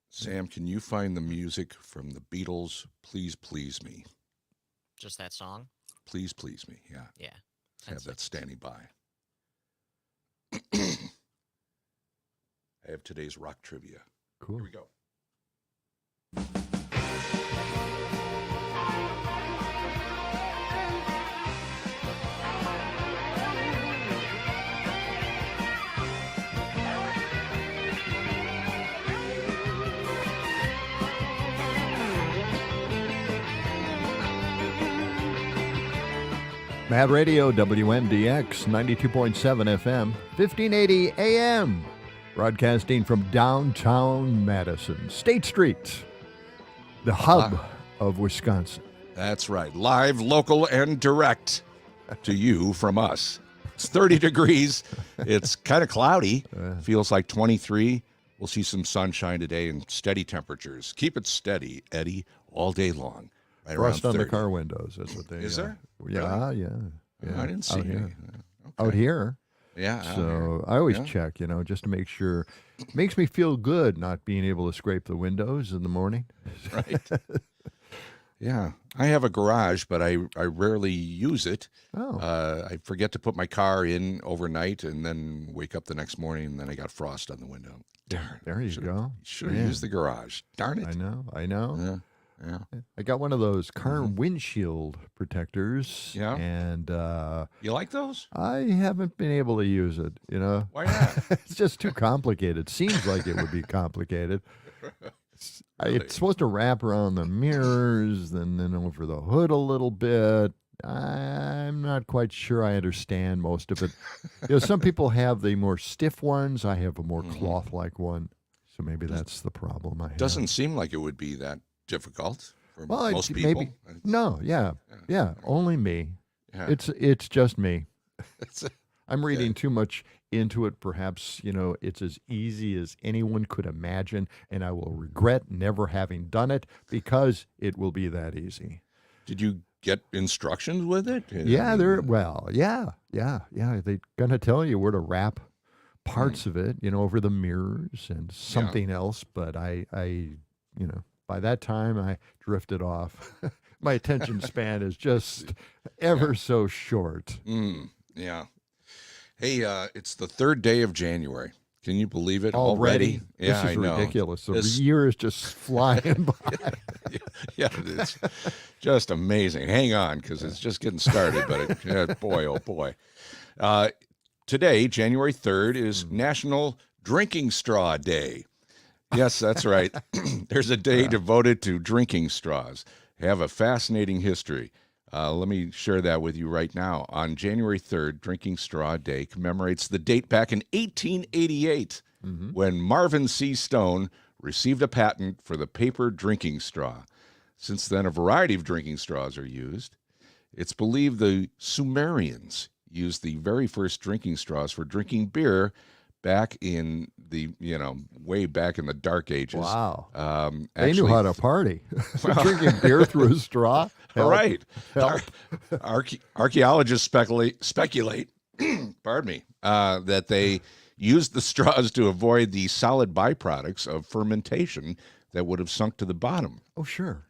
Sam, can you find the music from the Beatles? Please, please me. Just that song? Please, please me. Yeah. Yeah. Have that standing by. I have today's rock trivia. Cool. Here we go. Mad Radio, WMDX, 92.7 FM, 1580 AM. Broadcasting from downtown Madison, State Street, the hub of Wisconsin. That's right. Live, local, and direct to you from us. It's 30 degrees. It's kind of cloudy. Feels like 23. We'll see some sunshine today and steady temperatures. Keep it steady, Eddie, all day long. Right Frost on the 30. car windows. That's what they. Is there? Yeah, Really? yeah. I didn't see out any. here. Okay. Out here. Yeah. out So here. I always Yeah. check, just to make sure. Makes me feel good not being able to scrape the windows in the morning. Right. Yeah. I have a garage, but I rarely use it. Oh, I forget to put my car in overnight and then wake up the next morning and then I got frost on the window. Darn. there you go. Should have Man. used the garage. Darn it. I know. Yeah. Yeah. I got one of those car windshield protectors. Yeah. And You like those? I haven't been able to use it, Why not? It's just too complicated. Seems like it would be complicated. It's supposed to wrap around the mirrors and then over the hood a little bit. I'm not quite sure I understand most of it. Some people have the more stiff ones. I have a more cloth-like one. So maybe that's the problem I have. Doesn't seem like it would be that difficult for most people. Maybe. No, yeah, only me. Yeah. It's just me. It's I'm reading too much into it. Perhaps, it's as easy as anyone could imagine, and I will regret never having done it because it will be that easy. Did you get instructions with it? Yeah, They're going to tell you where to wrap parts of it, over the mirrors and something else, but I by that time I drifted off. My attention span is just ever so short. Yeah. Hey, it's the 3rd day of January. Can you believe it Already? Yeah, This is I know. ridiculous. The This- year is just flying by. Yeah, it's just amazing. Hang on, because it's just getting started. But boy, oh boy. Today, January 3rd, is National Drinking Straw Day. Yes, that's right. There's a day devoted to drinking straws. Have a fascinating history. Let me share that with you right now. On January 3rd, Drinking Straw Day commemorates the date back in 1888 when Marvin C. Stone received a patent for the paper drinking straw. Since then, a variety of drinking straws are used. It's believed the Sumerians used the very first drinking straws for drinking beer back in the, way back in the Dark Ages. Wow. They Actually, knew how to party. Drinking beer through a straw. All right. Help. Archaeologists speculate pardon me, that they used the straws to avoid the solid byproducts of fermentation that would have sunk to the bottom. Oh, sure.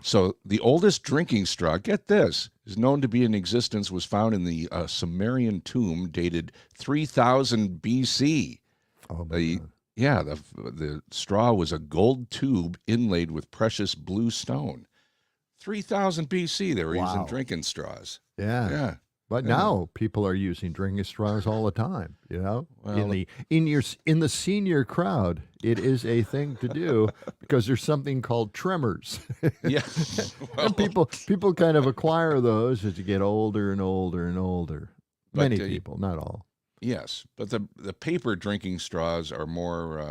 So the oldest drinking straw, get this, is known to be in existence, was found in the Sumerian tomb dated 3000 BC. Oh, my The God. Yeah, the straw was a gold tube inlaid with precious blue stone. 3000 BC, they were using Wow. drinking straws. Yeah. Yeah. But now people are using drinking straws all the time. Well, In the senior crowd, it is a thing to do because there's something called tremors, Yeah. and people kind of acquire those as you get older and older and older. But, Many people, not all. Yes, but the paper drinking straws are more,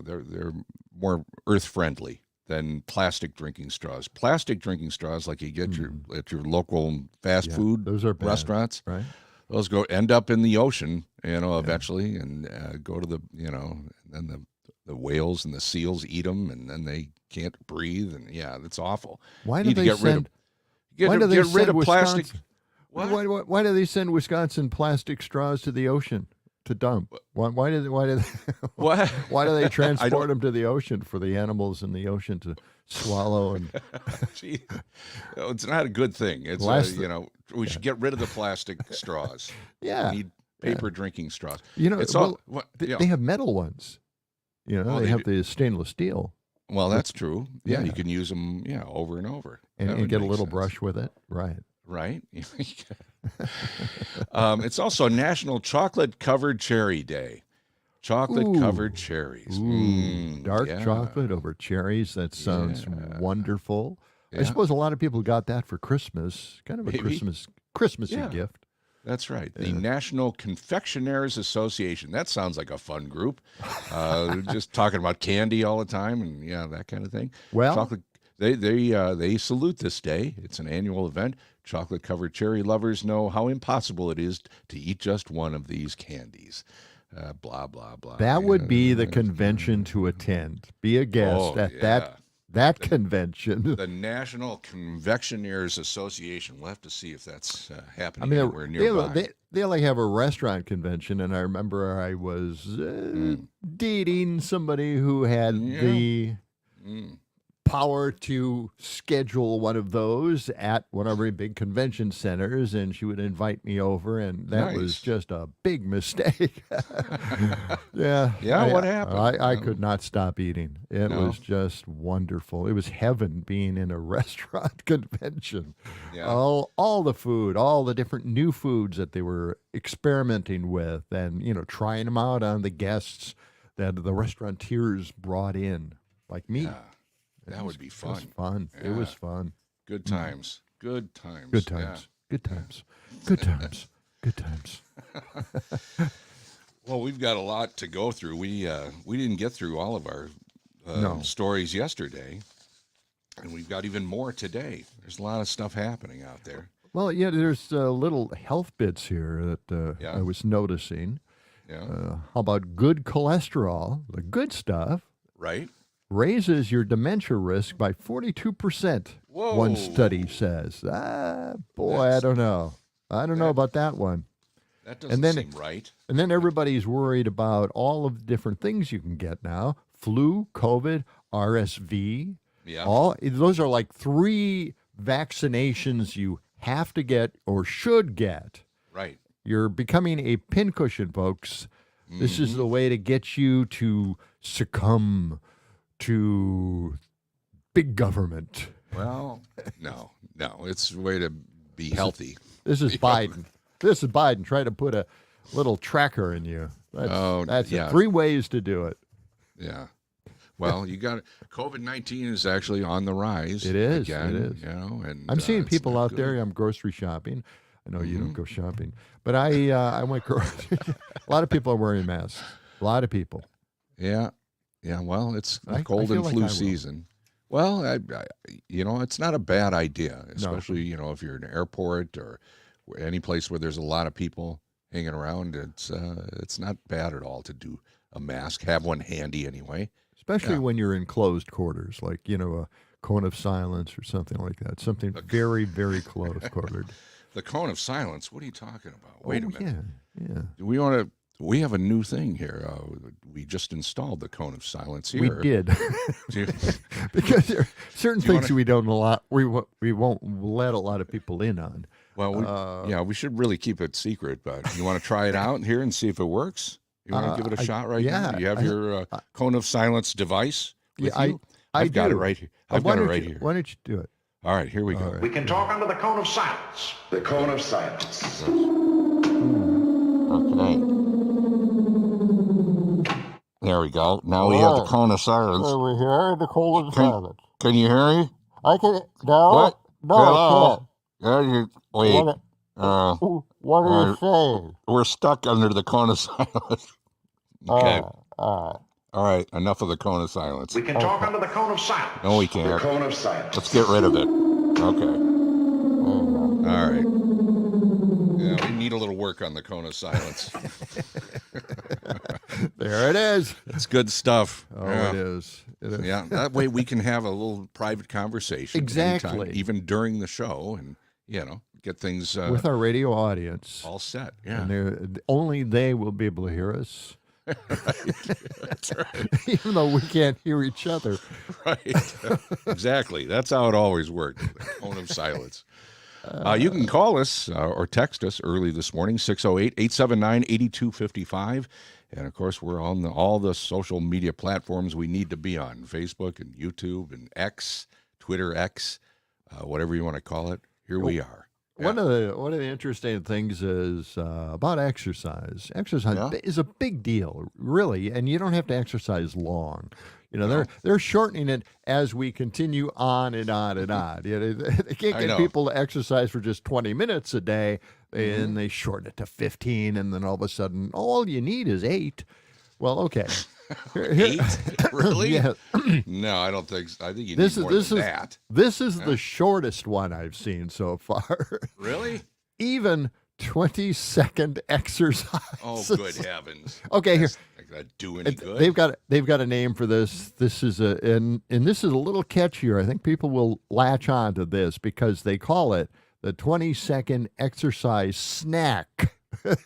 they're more earth friendly than plastic drinking straws. Plastic drinking straws, like you get at your local fast food those are bad, restaurants, right? those end up in the ocean, eventually, and go to the, and then the whales and the seals eat them, and then they can't breathe, and it's awful. Why You do need to they send? Get Why do they rid send of plastic. Wisconsin? What? Why do they send Wisconsin plastic straws to the ocean? to dump? Why did What? why do they transport them to the ocean for the animals in the ocean to swallow? And Gee, it's not a good thing. It's we should get rid of the plastic straws. yeah, We need paper drinking straws. it's all. they have metal ones. Well, they they have do. the stainless steel, Well, that's true. Yeah, Yeah. you can use them. Over and over, and, That would get a make little sense. brush with it. Right. Right? It's also National Chocolate Covered Cherry Day. Chocolate covered cherries. Dark yeah. chocolate over cherries. That sounds wonderful. I Yeah. suppose a lot of people got that for Christmas. Kind of a Maybe. Christmassy Yeah. gift. That's right. The National Confectioners Association. That sounds like a fun group. Just talking about candy all the time and that kind of thing. Well- chocolate. They salute this day. It's an annual event. Chocolate covered cherry lovers know how impossible it is to eat just one of these candies. Blah blah blah. That would be the convention to attend. Be a guest at that convention. The National Confectioners Association. We'll have to see if that's happening I mean, anywhere nearby. they like have a restaurant convention, and I remember I was dating somebody who had the power to schedule one of those at one of our big convention centers, and she would invite me over, and that was Nice. just a big mistake. Yeah. What happened? I could not stop eating. It No? was just wonderful. It was heaven being in a restaurant convention. Yeah. All the food, all the different new foods that they were experimenting with, and trying them out on the guests that the restaurateurs brought in, like me. Yeah. That would be It was fun. fun. It was Yeah. fun. Good times. Good times. Good Yeah. times. Good times. Good times. Good times. Well, we've got a lot to go through. We didn't get through all of our No. stories yesterday, and we've got even more today. There's a lot of stuff happening out there. Well, there's little health bits here that Yeah. I was noticing. Yeah. How about good cholesterol, the good stuff, Right? raises your dementia risk by 42%, Whoa. one study says. Boy, I don't know. I don't know about that one. That doesn't then- seem right. And then everybody's worried about all of the different things you can get now. Flu, COVID, RSV. Yeah. Those are like 3 vaccinations you have to get or should get. Right. You're becoming a pincushion, folks. This is the way to get you to succumb to big government. Well, no. It's a way to be healthy. This is Biden. This is Biden trying to put a little tracker in you. That's yeah. 3 ways to do it. Yeah. Well, you got COVID-19 is actually on the rise. It is, Again, it is. And I'm seeing it's people not out good. there. I'm grocery shopping. I know you don't go shopping, but I went grocery. A lot of people are wearing masks. A lot of people. Yeah. Well, it's I cold feel and like flu I will. season. Well, it's not a bad idea, especially if you're in an airport or any place where there's a lot of people hanging around. It's not bad at all to do a mask. Have one handy anyway. Especially when you're in closed quarters, like, a cone of silence or something like that. Something very, very close quartered. The cone of silence. What are you talking about? Wait a minute. Yeah. Do we want to? We have a new thing here. We just installed the cone of silence here. We did. Do you- Because there are certain Do you things we don't we won't let a lot of people in on. Well, we should really keep it secret, but you want to try it out here and see if it works? You want to give it a shot right now? yeah, Do you have your cone of silence device with you? I I've got do. it right here. I've got it right here. Why don't you do it? All right, here we go. We can talk under the cone of silence. The cone of silence. Okay. There we go. Now we have the cone of silence. Over here, the cone of silence. Can you hear me? I can no, Hello? Wait. What are you saying? We're stuck under the cone of silence. Okay. Uh, All right. Enough of the cone of silence. We can talk under the cone of silence. No, we The can't. cone of silence. Let's get rid of it. Okay. All right. Yeah, we need a little work on the cone of silence. there it is. It's good stuff. Oh, Yeah. it is. It is. Yeah, that way we can have a little private conversation. Exactly. anytime, even during the show, and get things with our radio audience. all set. Yeah. And only they will be able to hear us. That's right. Even though we can't hear each other. Right. Exactly. That's how it always worked. The cone of silence. You can call us or text us early this morning, 608-879-8255. And, of course, we're on all the social media platforms we need to be on, Facebook and YouTube and X, Twitter X, whatever you want to call it. Here we are. One of the interesting things is about exercise. Exercise is a big deal, really, and you don't have to exercise long. They're shortening it as we continue on and on and on. They can't get people to exercise for just 20 minutes a day, and they shorten it to 15, and then all of a sudden, all you need is 8. Well, okay. 8? Really? Yeah. No, I don't think so. I think you need more than that. This is the shortest one I've seen so far. Really? Even 20-second exercise. Oh, good heavens. Okay, here. Not gonna do any good. They've got a name for this. This is and this is a little catchier. I think people will latch on to this because they call it the 20-second exercise snack. A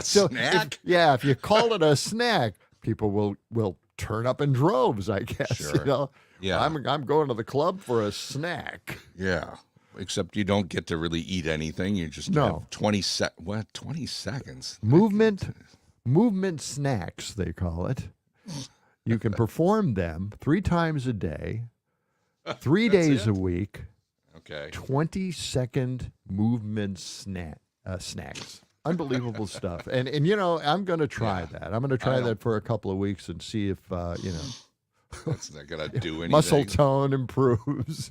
snack? If you call it a snack, people will turn up in droves, I guess. Sure. Yeah. I'm going to the club for a snack. Yeah. Except you don't get to really eat anything. You just have 20 seconds. Movement snacks, they call it. You can perform them 3 times a day, 3 days a week. Okay. 20-second movement snacks. Unbelievable stuff. And I'm going to try that. I'm going to try that for a couple of weeks and see if, That's not going to do anything. muscle tone improves.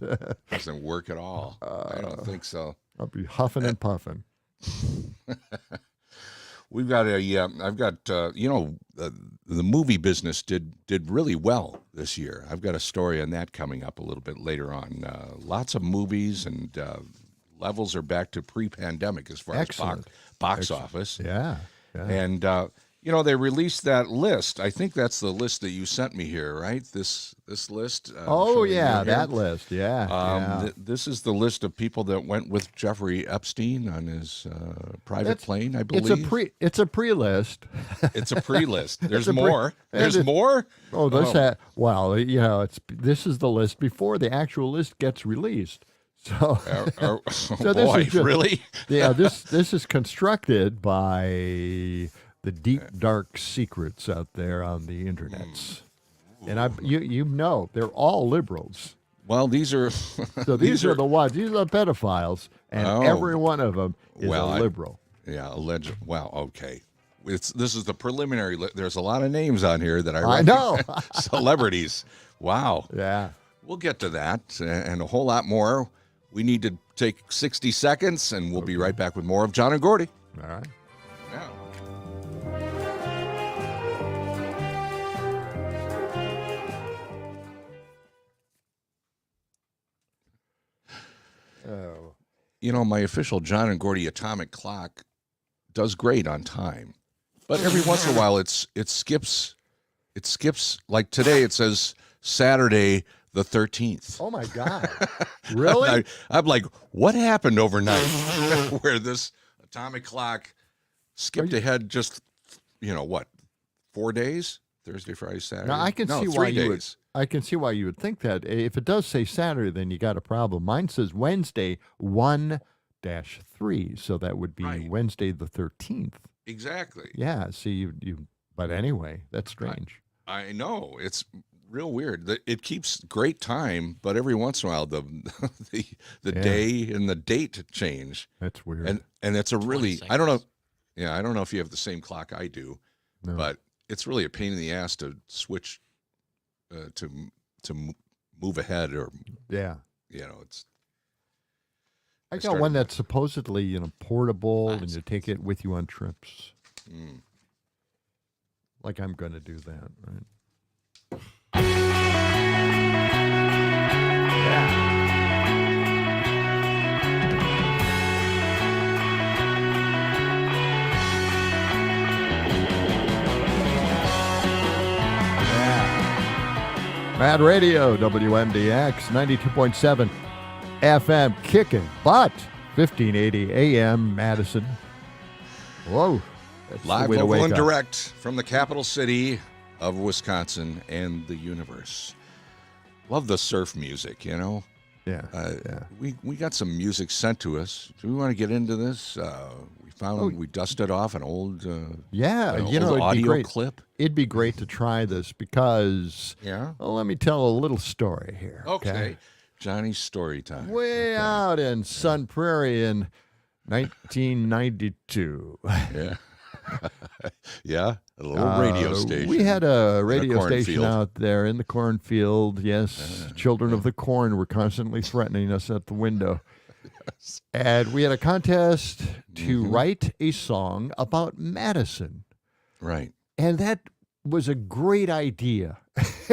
Doesn't work at all. I don't think so. I'll be huffing and puffing. We've got I've got, the movie business did really well this year. I've got a story on that coming up a little bit later on. Lots of movies and levels are back to pre-pandemic as far as box office. Yeah. And, they released that list. I think that's the list that you sent me here, right? This list. That list. Yeah. This is the list of people that went with Jeffrey Epstein on his private plane, I believe. It's a pre-list. It's a pre-list. There's more. There's more? Oh, this is the list before the actual list gets released. So, really? Yeah, this is constructed by the deep, dark secrets out there on the internets. And they're all liberals. Well, these are... So these are the ones. These are the pedophiles, and every one of them is a liberal. Alleged. Wow, okay. This is the preliminary list. There's a lot of names on here that I know. Celebrities. Wow. Yeah. We'll get to that and a whole lot more. We need to take 60 seconds, and we'll be right back with more of John and Gordy. All right. Yeah. Oh. My official John and Gordy atomic clock does great on time, but every once in a while it skips. It skips. Like today, it says Saturday the 13th. Oh my God! Really? I'm like, what happened overnight where this atomic clock skipped ahead just 4 days? Thursday, Friday, Saturday. Now I can see 3 why days. I can see why you would think that. If it does say Saturday, then you got a problem. Mine says Wednesday 1-3, so that would be Wednesday the 13th. Exactly. Yeah. See, you. But anyway, that's strange. I know, it's real weird. It keeps great time, but every once in a while the day and the date change. That's weird. And it's a really I don't know. Yeah, I don't know if you have the same clock I do, but it's really a pain in the ass to switch to move ahead or it's. I got one that's supposedly portable and you take it with you on trips. Like I'm going to do that, right? Mad Radio, WMDX, 92.7 FM, kicking butt. 1580 AM, Madison. Whoa. That's the Live, way to local, wake and up. direct from the capital city of Wisconsin and the universe. Love the surf music, you know. Yeah. Yeah. We got some music sent to us. Do we want to get into this? We dusted off an old Yeah, an you know, old it'd be audio great. clip. It'd be great to try this because, Yeah. well, let me tell a little story here. Okay. Johnny's story time. Way out in Sun Prairie in 1992. Yeah. Yeah. A little radio station. We had a radio cornfield. station out there in the cornfield. Yes, children of the corn were constantly threatening us at the window. And we had a contest to write a song about Madison. Right. And that was a great idea.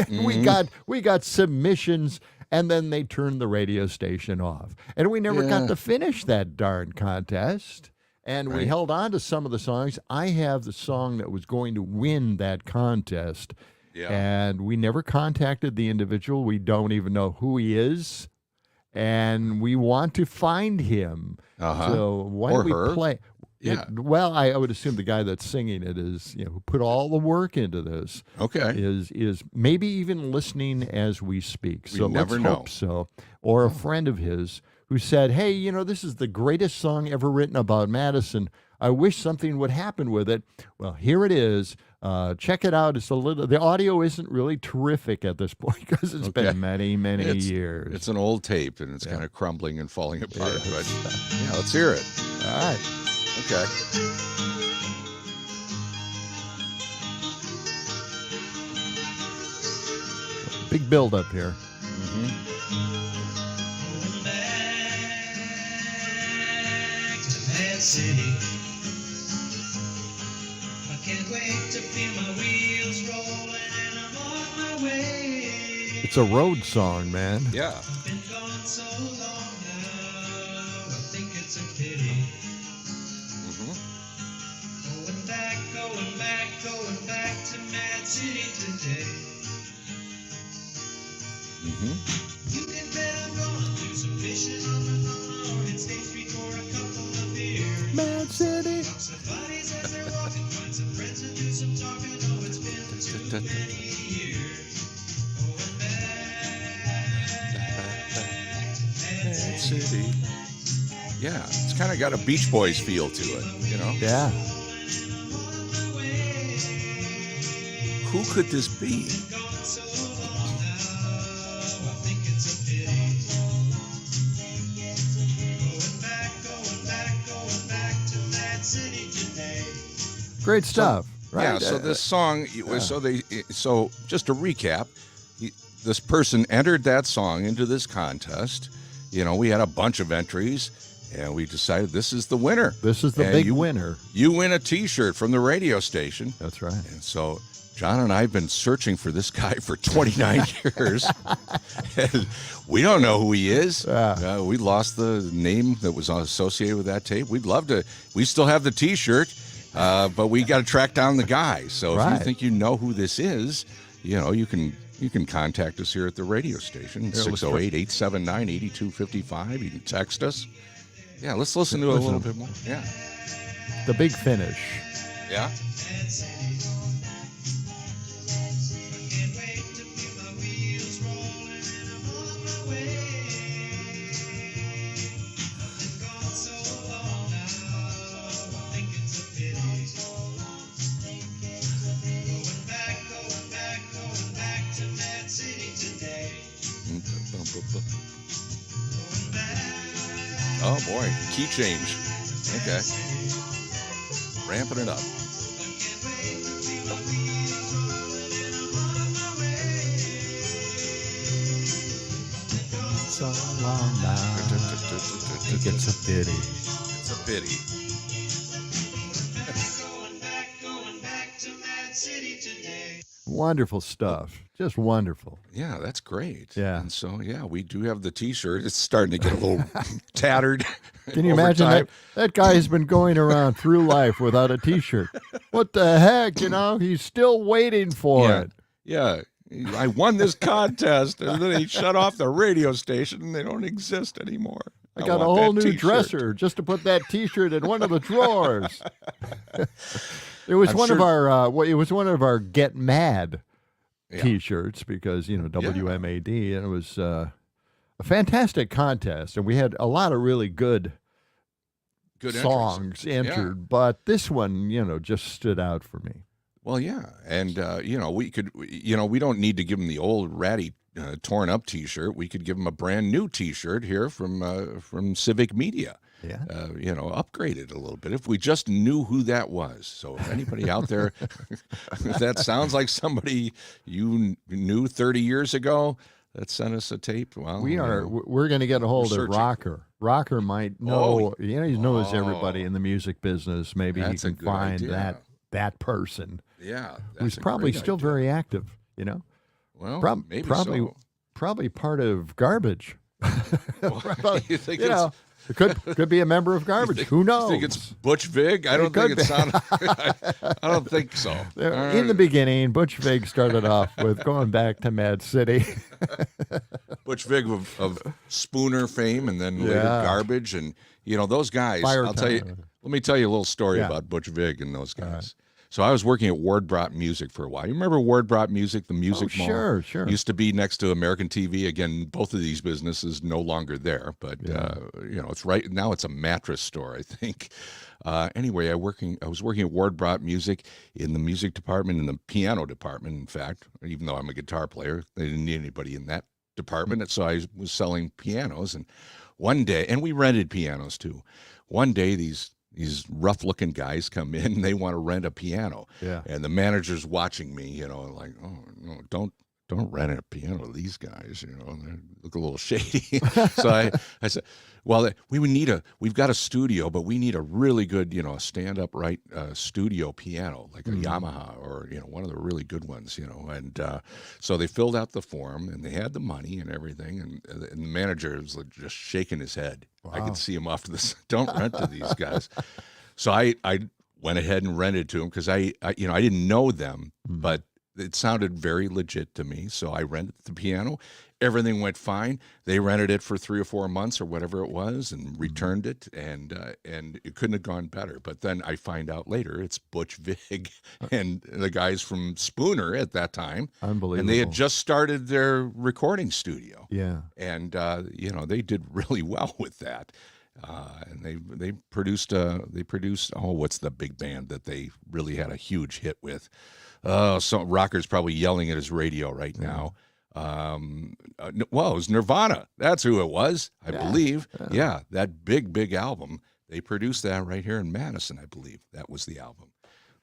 We got submissions, and then they turned the radio station off. And we never got to finish that darn contest. And we held on to some of the songs. I have the song that was going to win that contest. Yeah. And we never contacted the individual. We don't even know who he is. And we want to find him. So why Or don't we her. play? Yeah. Well, I would assume the guy that's singing it is, who put all the work into this. Okay. Is maybe even listening as we speak. We So never let's know. hope so. Or a friend of his who said, "Hey, this is the greatest song ever written about Madison. I wish something would happen with it." Well, here it is. Check it out. It's the audio isn't really terrific at this point because it's been many, many years. It's an old tape, and it's kind of crumbling and falling apart. But yeah, let's hear it. All right. Okay. Big build up here. Going back to Mad City. I can't wait to feel my wheels rolling and I'm on my way. It's a road song, man. Yeah. Been gone so long now, I think it's a pity. Going back to Mad City today. You can bet I'm gonna do some fishing on and State Street for a couple of beers. Mad City. Talk some buddies as they're walking, find some friends and do some talking. Oh, it's been too many years. Going back to Mad City. Yeah. It's kind of got a Beach Boys feel to it, Yeah. Who could this be? Gone so long now, I think it's a pity. Going back to Mad City today. Great stuff. Right. Yeah, so this song, so just to recap, this person entered that song into this contest. We had a bunch of entries, and we decided this is the winner. This is the And big winner. You win a T-shirt from the radio station. That's right. And so John and I have been searching for this guy for 29 years. And we don't know who he is. We lost the name that was associated with that tape. We'd love to. We still have the T-shirt, but we got to track down the guy. So if you think you know who this is, you can contact us here at the radio station, 608-879-8255. You can text us. Yeah, let's listen to it a little bit more. Yeah. The big finish. Yeah. Oh boy, key change. Okay. Ramping it up. So long now. I think it's a pity. It's a pity. Going back to Mad City today. Wonderful stuff. Just wonderful. Yeah, that's great. Yeah. And so, we do have the T-shirt. It's starting to get a little tattered. Can you over imagine time. that guy has been going around through life without a T-shirt? What the heck? He's still waiting for it. Yeah. I won this contest, and then they shut off the radio station, and they don't exist anymore. I got a want whole that new t-shirt. dresser just to put that T-shirt in one of the drawers. It was I'm one of sure- our it was one of our Get Mad Yeah. T-shirts because WMAD, and it was a fantastic contest, and we had a lot of really good songs entered, but this one just stood out for me. Well, yeah, and we could, we don't need to give them the old ratty, torn up T-shirt. We could give them a brand new T-shirt here from Civic Media. Yeah. Upgraded a little bit if we just knew who that was. So if anybody out there that sounds like somebody you knew 30 years ago, that sent us a tape. Well, we're going to get a hold of searching. Rocker. Rocker might know. Oh. He knows everybody in the music business. Maybe That's he a can good find idea. that person Yeah, who's that's a probably great still idea. very active. Well, maybe probably so. probably part of Garbage. Probably, You think it could be a member of Garbage. Who knows? You think it's Butch Vig? I don't think it sounds. I don't think so. In the beginning, Butch Vig started off with going back to Mad City. Butch Vig of Spooner fame, and then later Yeah. Garbage, and those guys. Fire I'll tell you. Time. Let me tell you a little story Yeah. about Butch Vig and those guys. right. So I was working at Ward Brought Music for a while. You remember Ward Brought Music, the music mall? Sure. Used to be next to American TV. Again, both of these businesses no longer there, but it's right now. It's a mattress store, I think. Anyway, I was working at Ward Brought Music in the music department, in the piano department. In fact, even though I'm a guitar player, they didn't need anybody in that department, and so I was selling pianos. And one day, and we rented pianos too. One day, these rough-looking guys come in and they want to rent a piano. Yeah. And the manager's watching me, like, oh no, don't rent a piano to these guys, they look a little shady. So I said, well, we've got a studio, but we need a really good, a stand upright studio piano, like a Yamaha or, one of the really good ones, and so they filled out the form and they had the money and everything. And the manager was like just shaking his head. I could see him off to this. Don't rent to these guys. So I went ahead and rented to him because I didn't know them, but it sounded very legit to me. So I rented the piano. Everything went fine. They rented it for 3 or 4 months or whatever it was and returned it, and it couldn't have gone better. But then I find out later it's Butch Vig and the guys from Spooner at that time. Unbelievable. And they had just started their recording studio. Yeah. And they did really well with that. And they produced what's the big band that they really had a huge hit with? So Rocker's probably yelling at his radio right now. It was Nirvana. That's who it was, I believe. Yeah, that big album. They produced that right here in Madison, I believe. That was the album.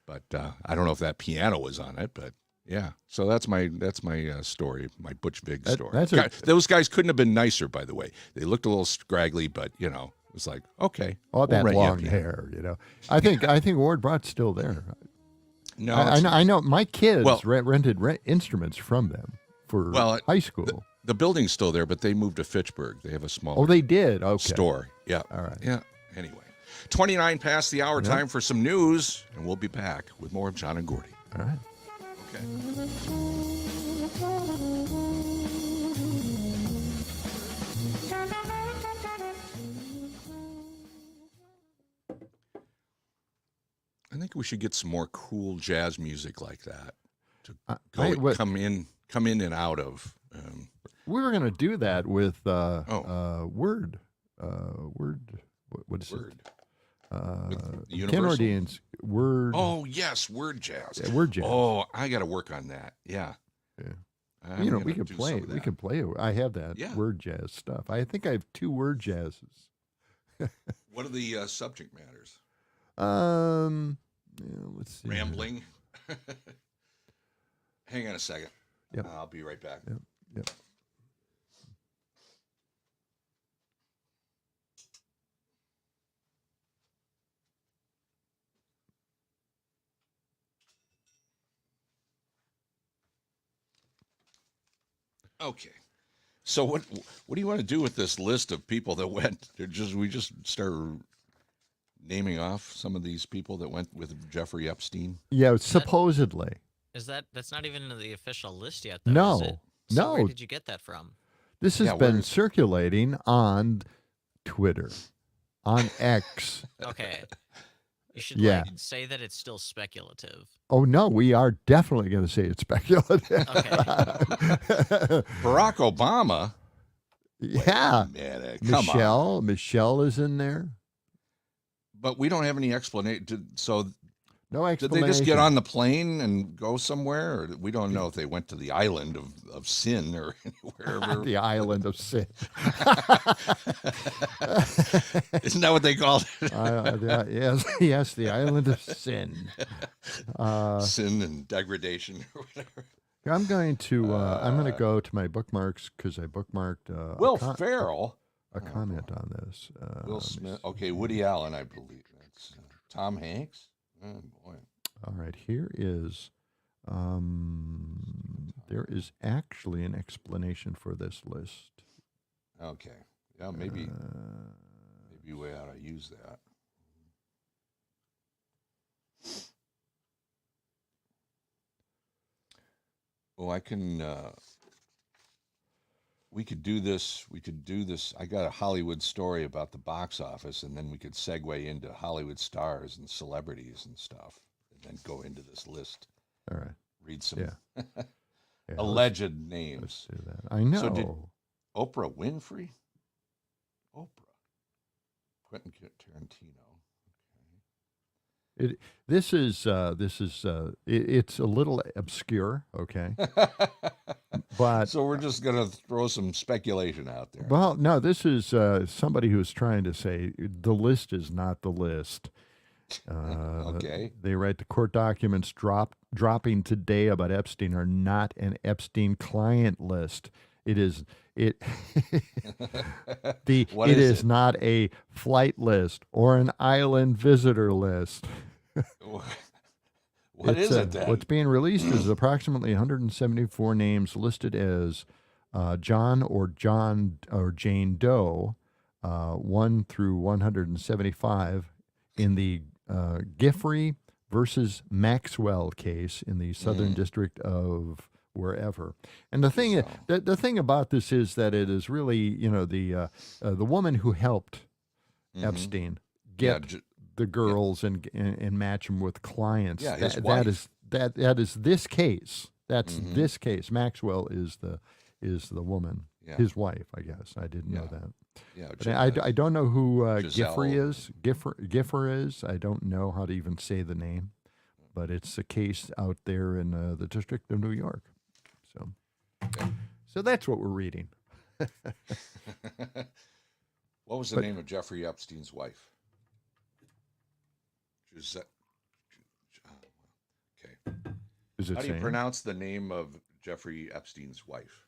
But I don't know if that piano was on it, but yeah. So that's my story, my Butch Vig story. Those guys couldn't have been nicer, by the way. They looked a little scraggly, but it was like, okay. All that we'll rent you a long piano. hair, I think Ward Brought's still there. No, I know. My kids Well- rented instruments from them for high school. The building's still there, but they moved to Fitchburg. They have a small Oh, they did. Okay. store. Yeah. All right. Yeah. Anyway, 29 past the hour. Time for some news, and we'll be back with more of John and Gordy. All right. Okay. I think we should get some more cool jazz music like that to come in and out of. We were going to do that with Word. What is Word. it? Universal? Ken Ordean's Word. Oh yes, word jazz. Yeah, word jazz. Oh, I got to work on that. Yeah. Yeah. I'm we gonna could do play. some of We that. could play. I have that Yeah. word jazz stuff. I think I have 2 word jazzes. What are the subject matters? Let's see. Rambling. Hang on a second. Yep. I'll be right back. Yep. Okay. So what do you want to do with this list of people that went? We just start naming off some of these people that went with Jeffrey Epstein. Yeah, supposedly. That's not even in the official list yet, though, is it? So No. where did you get that from? This has Yeah, been where's- circulating on Twitter, on X. Okay. You should Yeah. say that it's still speculative. Oh, no, we are definitely going to say it's speculative. Okay. Barack Obama. Yeah. Man, come on. Michelle is in there. But we don't have any explanation. So No did explanation. they just get on the plane and go somewhere? Or we don't know if they went to the island of Sin or wherever. The island of sin. Isn't that what they called it? Yes, the island of sin. Sin and degradation or whatever. I'm going to go to my bookmarks because I bookmarked Will Ferrell. a comment on this. Will Smith. Okay, Woody Allen, I believe. That's Tom Hanks. Oh, boy. All right, here is there is actually an explanation for this list. Okay. Yeah, maybe we ought to use that. Well, I can. We could do this. I got a Hollywood story about the box office, and then we could segue into Hollywood stars and celebrities and stuff, and then go into this list. All right. Read some Yeah. alleged names. Let's do that. I know. So did Oprah Winfrey? Oprah. Quentin Tarantino. It's a little obscure, okay? But So we're just going to throw some speculation out there. well, no, this is somebody who's trying to say the list is not the list. Okay. They write the court documents dropping today about Epstein are not an Epstein client list. It is it What it is is it? not a flight list or an island visitor list. What is it then? What's being released is approximately 174 names listed as John or Jane Doe, 1 through 175 in the Giffrey versus Maxwell case in the Southern District of wherever. And the thing, the thing about this is that it is really, the woman who helped Epstein get the girls and match them with clients. Yeah, his that wife. is this case. That's this case. Maxwell is the woman, Yeah. his wife. I guess I didn't know Yeah. that. Yeah, But I don't know who Giselle. Giffer is. I don't know how to even say the name, but it's a case out there in the District of New York. So that's what we're reading. What was the name of Jeffrey Epstein's wife? Gisette. Okay. Is it How do you saying? pronounce the name of Jeffrey Epstein's wife?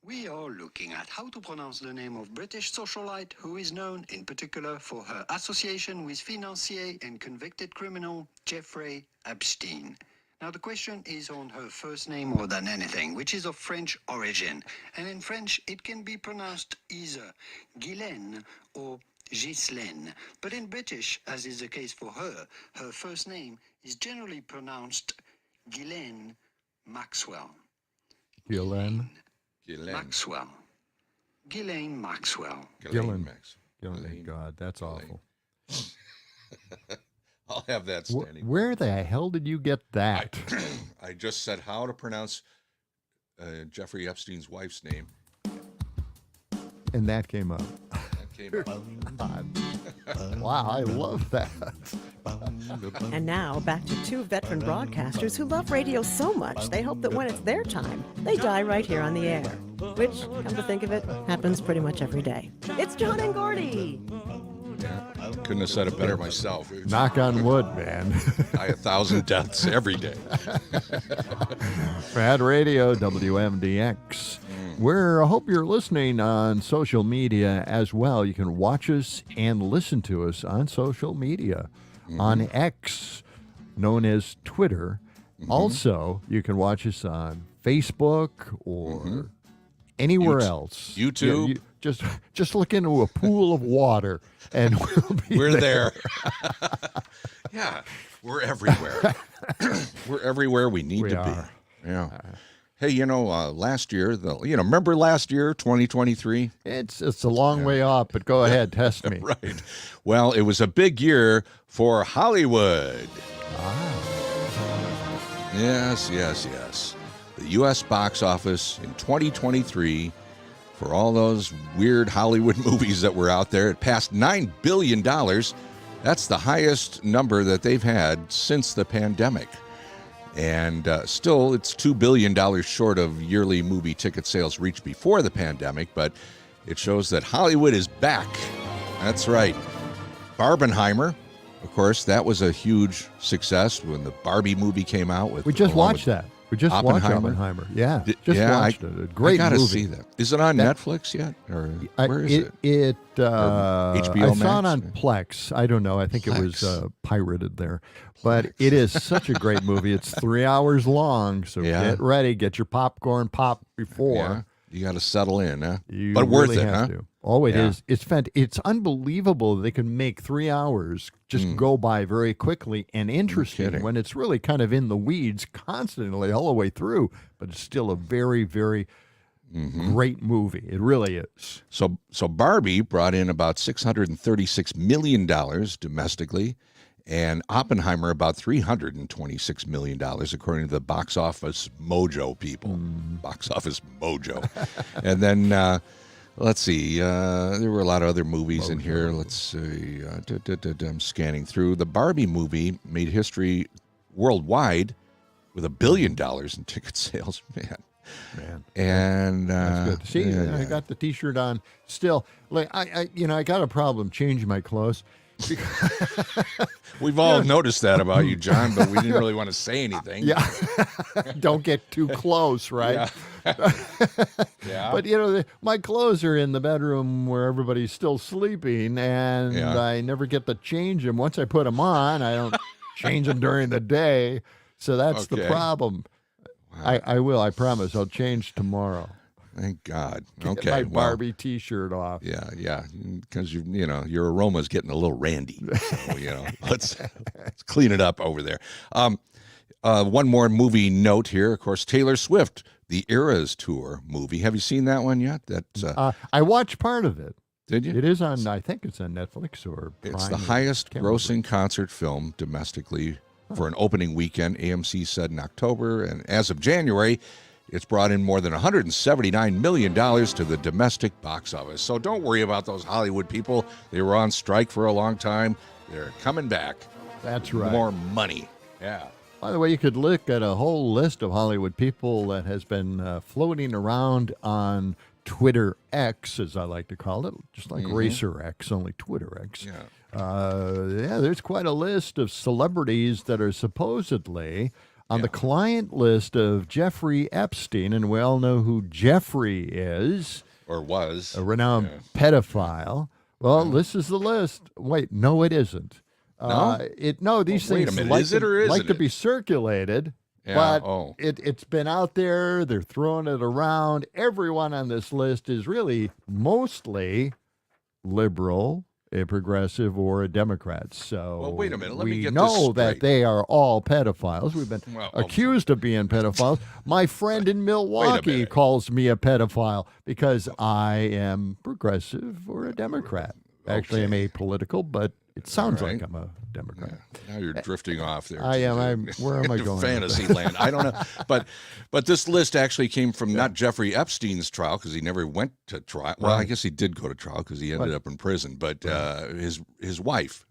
We are looking at how to pronounce the name of British socialite who is known in particular for her association with financier and convicted criminal Jeffrey Epstein. Now the question is on her first name more than anything, which is of French origin. And in French it can be pronounced either Ghislaine or Ghislaine. But in British, as is the case for her, her first name is generally pronounced Ghislaine Maxwell. Gillen. Ghislaine. Maxwell. Ghislaine Maxwell. Gillen. Max. Gillen. God, that's awful. I'll have that standing. Where the hell did you get that? I just said how to pronounce Jeffrey Epstein's wife's name. And that came up. That came up. Wow, I love that. And now, back to two veteran broadcasters who love radio so much they hope that when it's their time, they die right here on the air. Which, come to think of it, happens pretty much every day. It's John and Gordy! Couldn't have said it better myself. Knock on wood, man. Die 1,000 deaths every day. Rad Radio, WMDX. I hope you're listening on social media as well. You can watch us and listen to us on social media, on X, known as Twitter. Also, you can watch us on Facebook or anywhere else. YouTube. Yeah, just look into a pool of water, and We're there. Yeah, we're everywhere. We're everywhere we need to are. be. Yeah. Hey, last year, remember last year, 2023? It's a long way off, but go ahead, test me. Right. Well, it was a big year for Hollywood. Yes. The U.S. box office in 2023, for all those weird Hollywood movies that were out there, it passed $9 billion. That's the highest number that they've had since the pandemic. And still, it's $2 billion short of yearly movie ticket sales reached before the pandemic, but it shows that Hollywood is back. That's right. Barbenheimer, of course, that was a huge success when the Barbie movie came out. We just watched that. We just watched Oppenheimer. Oppenheimer. Yeah, watched it. A great I gotta movie. see that. Is it on Netflix yet, or where is it? I HBO saw it Max? on Plex. I don't know. I think it was pirated there, but it is such a great movie. It's 3 hours long, so get ready, get your popcorn pop before. Yeah. You got to settle in, huh? You But worth really it, have huh? to. Oh, it is. It's it's unbelievable they can make 3 hours just go by very quickly and interesting when it's really kind of in the weeds constantly all the way through. But it's still a very, very great movie. It really is. So Barbie brought in about $636 million domestically, and Oppenheimer about $326 million, according to the Box Office Mojo people. Box Office Mojo. And then, let's see, there were a lot of other movies in here. Let's see, I'm scanning through. The Barbie movie made history worldwide with $1 billion in ticket sales. Man. And that's good. See, I got the T-shirt on. Still, like I got a problem changing my clothes. We've all noticed that about you, John, but we didn't really want to say anything. Yeah, don't get too close, right? Yeah. But my clothes are in the bedroom where everybody's still sleeping, and I never get to change them. Once I put them on, I don't change them during the day, so that's the problem. Wow. I will. I promise. I'll change tomorrow. Thank God. Get my Barbie T-shirt off. Yeah, because your aroma's getting a little randy. So let's clean it up over there. One more movie note here. Of course, Taylor Swift, the Eras Tour movie. Have you seen that one yet? I watched part of it. Did you? It is on. I think it's on Netflix or Prime. It's the highest grossing concert film domestically for an opening weekend. AMC said in October, and as of January, it's brought in more than $179 million to the domestic box office. So don't worry about those Hollywood people. They were on strike for a long time. They're coming back. That's right. More money. Yeah. By the way, you could look at a whole list of Hollywood people that has been floating around on Twitter X, as I like to call it, just like Racer X, only Twitter X. Yeah. There's quite a list of celebrities that are supposedly on the client list of Jeffrey Epstein, and we all know who Jeffrey is. Or was. A renowned pedophile. Well, this is the list. Wait, no, it isn't. No? These Wait a things minute. like, Is it or isn't like to it? be circulated. Yeah. But it's been out there. They're throwing it around. Everyone on this list is really mostly liberal, a progressive, or a Democrat. So Well, wait a minute. Let me we get this know straight. that they are all pedophiles. We've been accused of being pedophiles. My friend in Milwaukee minute. calls me a pedophile because I am progressive or a Democrat. Actually, I'm apolitical, but it sounds like I'm a Democrat. Now you're drifting off there. I am. Where am I going? Fantasy land. I don't know. But this list actually came from not Jeffrey Epstein's trial, because he never went to trial. Well, I guess he did go to trial because he ended up in prison. But his wife,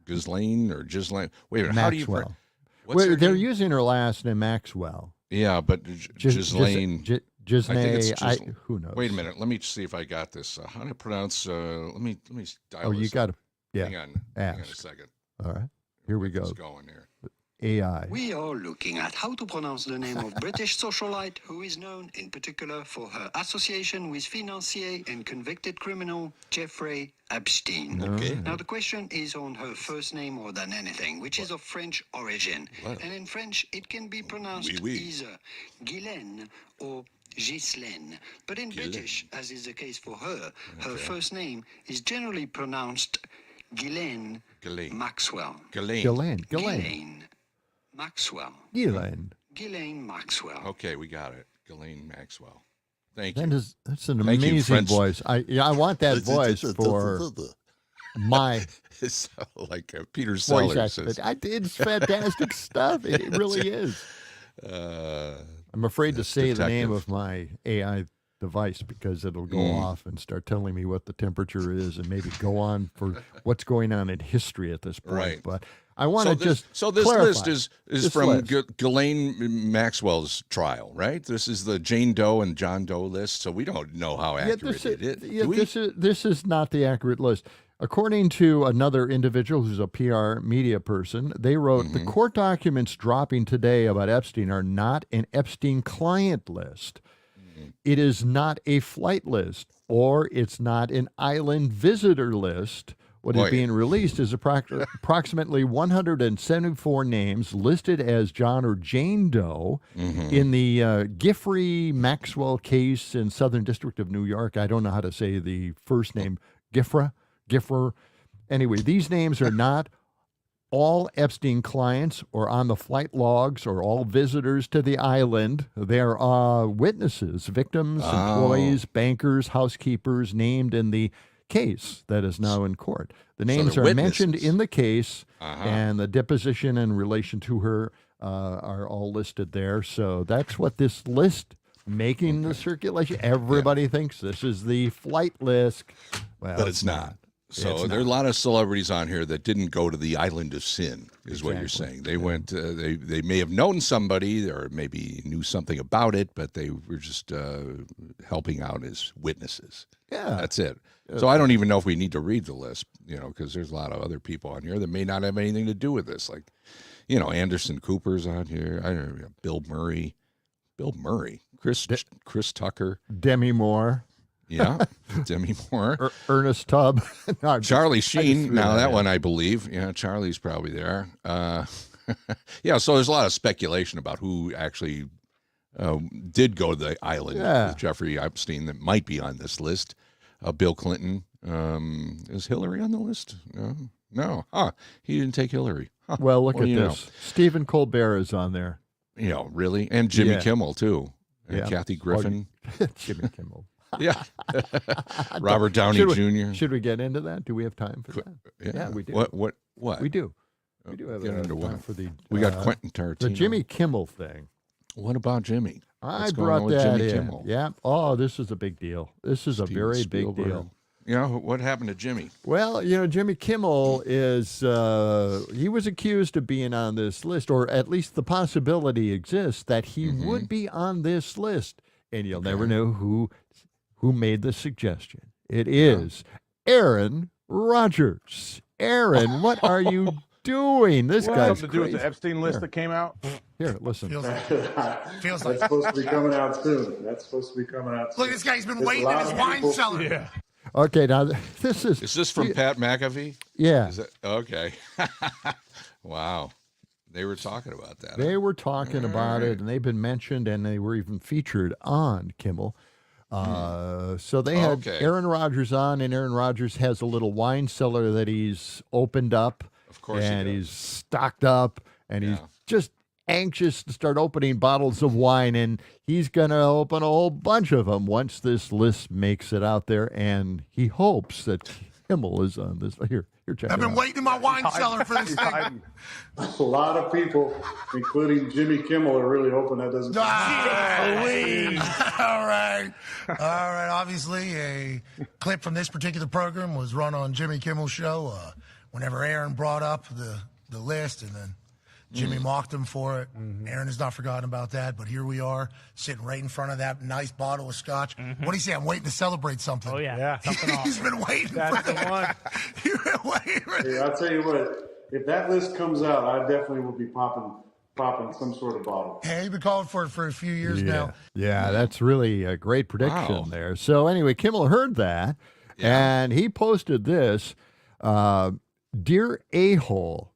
Ghislaine or Ghislaine. Wait a minute. How do you? Maxwell. What's her They're name? using her last name, Maxwell. Yeah, but Ghislaine. I think it's Ghislaine. Who knows? Wait a minute. Let me see if I got this. How to pronounce? Let me dial. Oh, you got to. Yeah. Hang on. Hang on a Ask. second. All right. Here we Get this go. going here. AI. We are looking at how to pronounce the name of British socialite who is known in particular for her association with financier and convicted criminal Jeffrey Epstein. Okay. Now the question is on her first name more than anything, which is of French origin. And in French it can be pronounced either Ghislaine or Ghislaine. But in British, as is the case for her, her first name is generally pronounced Ghislaine Maxwell. Ghislaine. Maxwell. Ghislaine. Ghislaine Maxwell. Okay, we got it. Ghislaine Maxwell. Thank That you. is, that's an Thank you, amazing French. voice. I want that voice for my It's like Peter voice Sellers. actor. It's fantastic stuff. It really is. I'm afraid to say the name detective. of my AI device because it'll go off and start telling me what the temperature is and maybe go on for what's going on in history at this point. Right. But I want to just so this clarify. list is This from list. Ghislaine Maxwell's trial, right? This is the Jane Doe and John Doe list, so we don't know how accurate it is. Do we? This is not the accurate list. According to another individual who's a PR media person, they wrote the court documents dropping today about Epstein are not an Epstein client list. It is not a flight list, or it's not an island visitor list. What is being released is approximately 174 names listed as John or Jane Doe in the Giffrey Maxwell case in Southern District of New York. I don't know how to say the first name, Giffer. Anyway, these names are not all Epstein clients or on the flight logs or all visitors to the island. They're witnesses, victims, employees, bankers, housekeepers named in the case that is now in court. The names they're are mentioned witnesses. in the case, and the deposition in relation to her are all listed there. So that's what this list making the circulation. Everybody thinks this is the flight list. Well, But it's not. So It's there are a not. lot of celebrities on here that didn't go to the island of sin, is what you're Exactly. saying. They went. They may have known somebody or maybe knew something about it, but they were just helping out as witnesses. Yeah. That's it. So I don't even know if we need to read the list, because there's a lot of other people on here that may not have anything to do with this. Like, Anderson Cooper's on here. I don't know, Bill Murray, Chris Tucker. Demi Moore, Yeah, Demi Moore. Ernest Tubb. No, I'm just- Charlie I just Sheen. threw Now that in. one, I believe. Yeah, Charlie's probably there. Yeah, so there's a lot of speculation about who actually did go to the island with Jeffrey Epstein that might be on this list. Bill Clinton. Is Hillary on the list? No. He didn't take Hillary. Huh. Well, look at you know. this. Stephen Colbert is on there. Really? And Jimmy Yeah. Kimmel, too. And Yeah. Kathy Griffin. Jimmy Kimmel. Yeah. Robert Downey Jr. Should we get into that? Do we have time for that? Yeah, we do. What? We do. We do have Get into time what? for the. We got Quentin Tarantino. the Jimmy Kimmel thing. What about Jimmy? I What's going on brought with that Jimmy in. Kimmel? Yeah. Oh, this is a big deal. This is a Steven very big Spielberg. deal. What happened to Jimmy? Well, Jimmy Kimmel is, he was accused of being on this list, or at least the possibility exists that he would be on this list. And you'll never know who made the suggestion. It is Aaron Rodgers. Aaron, what are you doing? This What guy's has to do with crazy. the Epstein list that came out? Here, listen. Feels like That's supposed to be coming out soon. look, this guy's been There's a waiting in lot his of wine people- cellar. Yeah. Okay, now this is. Is this from Pat McAfee? Yeah. Is it okay? Wow, they were talking about that. They were talking about it, and they've been mentioned, and they were even featured on Kimmel. So they had Okay. Aaron Rodgers on, and Aaron Rodgers has a little wine cellar that he's opened up. Of course he and does. he's stocked up, and he's just anxious to start opening bottles of wine, and he's going to open a whole bunch of them once this list makes it out there, and he hopes that Kimmel is on this. Here, check I've it been out. waiting in my wine cellar for this thing. A lot of people, including Jimmy Kimmel, are really hoping that doesn't. All right. Obviously, a clip from this particular program was run on Jimmy Kimmel's show whenever Aaron brought up the list, and then Jimmy mocked him for it. Aaron has not forgotten about that, but here we are sitting right in front of that nice bottle of scotch. What do you say? I'm waiting to celebrate something. Oh, yeah. Something He's been waiting That's for the one. You've been waiting for Hey, I'll tell you what. If that list comes out, I definitely will be popping some sort of bottle. Hey, you've been calling for it for a few years now. Yeah, that's really a great prediction Wow. there. So anyway, Kimmel heard that, and he posted this, "Dear a-hole,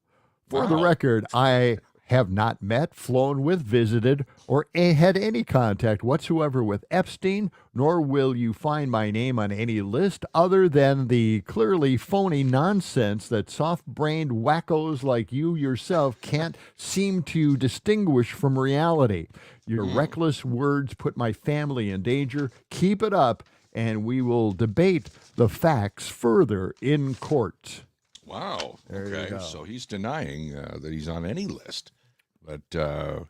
for the record, I have not met, flown with, visited, or had any contact whatsoever with Epstein, nor will you find my name on any list other than the clearly phony nonsense that soft-brained wackos like you yourself can't seem to distinguish from reality. Your reckless words put my family in danger. Keep it up, and we will debate the facts further in court. Wow. There you Okay. go. So he's denying that he's on any list. But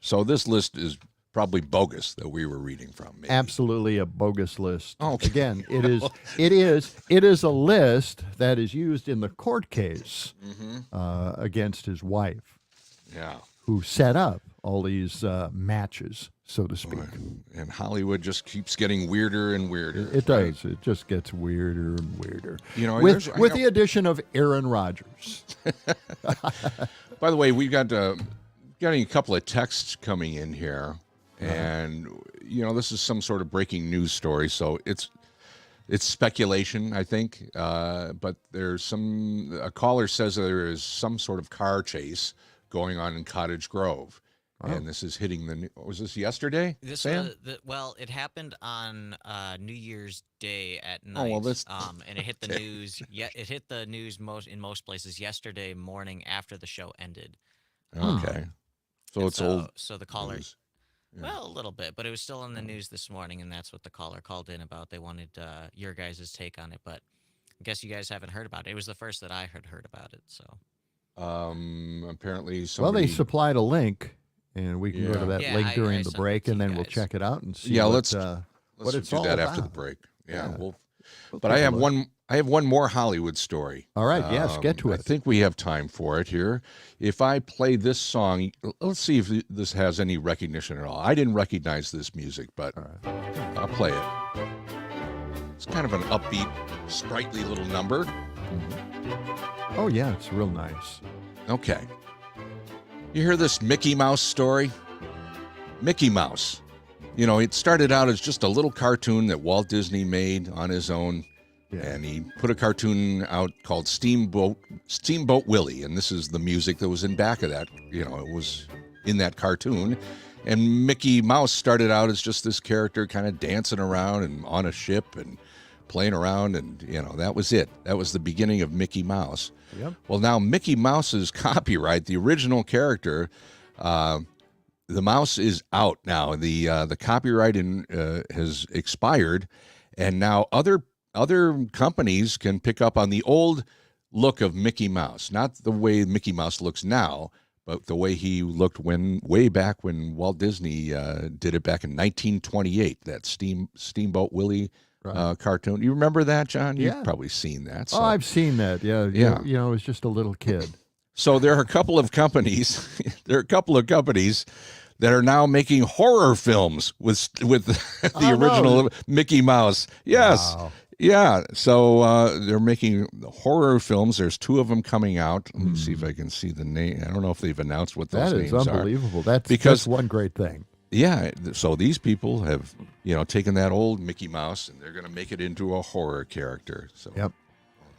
so this list is probably bogus that we were reading from. Maybe. Absolutely a bogus list. Okay. Again, it is a list that is used in the court case against his wife, Yeah. who set up all these matches, so to speak. And Hollywood just keeps getting weirder and weirder. It does. It just gets weirder and weirder. You know, with there's- the addition of Aaron Rodgers. By the way, we've got getting a couple of texts coming in here, and you know, this is some sort of breaking news story, so it's speculation, I think. But there's a caller says there is some sort of car chase going on in Cottage Grove, and this is hitting the. Was this yesterday? This Sam? well, it happened on New Year's Day at night. Oh, well, that's- and it hit the news. Yeah, it hit the news in most places yesterday morning after the show ended. Okay, so And it's old. So the caller, news. Yeah. well, a little bit, but it was still in the news this morning, and that's what the caller called in about. They wanted your guys' take on it, but I guess you guys haven't heard about it. It was the first that I had heard about it. So Apparently, Well, somebody. they supplied a link, and we can go to that Yeah, link I during the sent it break, to and you then we'll guys. check it out and see Yeah, what, let's what it's do all that about. after the break. Yeah, Yeah. we'll. We'll But take I a have look. one. I have one more Hollywood story. All right, yes, get to I it. think we have time for it here. If I play this song, let's see if this has any recognition at all. I didn't recognize this music, but I'll play it. It's kind of an upbeat, sprightly little number. Oh, yeah, it's real nice. Okay. You hear this Mickey Mouse story? Mickey Mouse. You know, it started out as just a little cartoon that Walt Disney made on his own. Yeah. And he put a cartoon out called Steamboat Willie, and this is the music that was in back of that. You know, it was in that cartoon. And Mickey Mouse started out as just this character kind of dancing around and on a ship and playing around, and you know, that was it. That was the beginning of Mickey Mouse. Yep. Well, now Mickey Mouse's copyright, the original character, the mouse is out now. The copyright has expired, and now other companies can pick up on the old look of Mickey Mouse, not the way Mickey Mouse looks now, but the way he looked way back when Walt Disney did it back in 1928. That Steamboat Willie cartoon. You remember that, John? Yeah. You've probably seen that. So. Oh, I've seen that. Yeah, Yeah. You know, I was just a little kid. So there are a couple of companies. That are now making horror films with the Oh, no. original Mickey Mouse. Yes. Wow. Yeah. So they're making horror films. There's 2 of them coming out. Let me see if I can see the name. I don't know if they've announced what those That names is are. unbelievable. That's Because- one great thing. Yeah. So these people have, taken that old Mickey Mouse and they're going to make it into a horror character. So Yep. all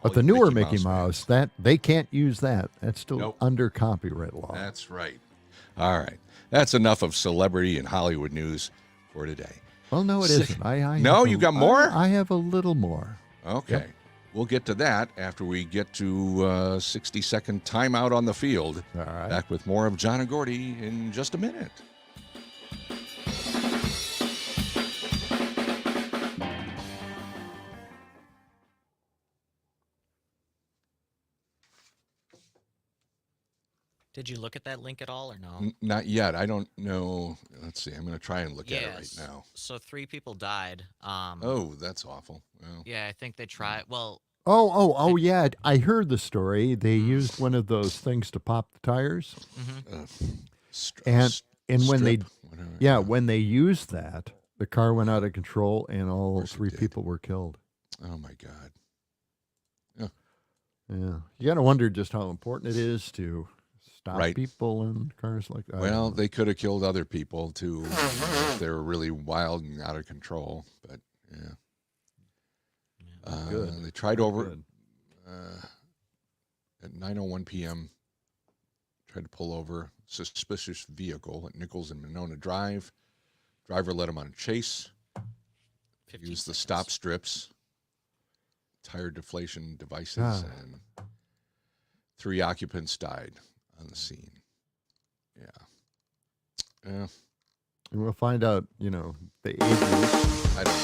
But the you newer Mickey fans. Mouse, that they can't use that. That's still Nope. under copyright law. That's right. All right. That's enough of celebrity and Hollywood news for today. Well, no, it isn't. I No, have you got more? I have a little more. Okay. Yep. We'll get to that after we get to 60-second timeout on the field. All right. Back with more of John and Gordy in just a minute. did you look at that link at all or no? Not yet. I don't know. Let's see. I'm going to try and look at it right Yes. now. So 3 people died. Oh, that's awful. Well, Yeah, I think they tried. Well, Oh, yeah. I heard the story. They used one of those things to pop the tires. And when they strip, whatever. Yeah, when they used that, the car went out of control and all course it 3 did. people were killed. Oh, my God. Yeah. You got to wonder just how important it is to stop Right. people in cars like that. Well, they could have killed other people, too, if they were really wild and out of control. But, yeah. Good. They tried over Good. at 9:01 p.m. tried to pull over suspicious vehicle at Nichols and Monona Drive. Driver led him on a chase. 15 Used the seconds. stop strips, tire deflation devices, and 3 occupants died on the scene. Yeah. And we'll find out, the ages. I don't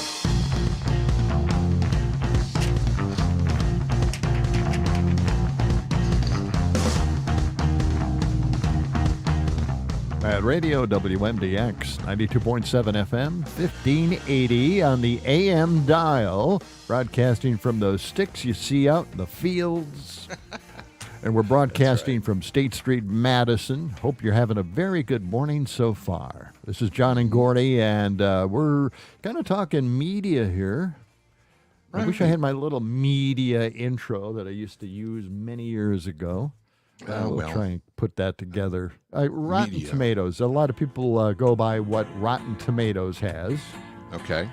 At Radio WMDX 92.7 FM, 1580 on the AM dial, broadcasting from those sticks you see out in the fields. And we're broadcasting from State Street, Madison. Hope you're having a very good morning so far. This is John and Gordy, and we're kind of talking media here. I wish I had my little media intro that I used to use many years ago. We'll try and put that together. Rotten Media. Tomatoes. A lot of people go by what Rotten Tomatoes has. Okay.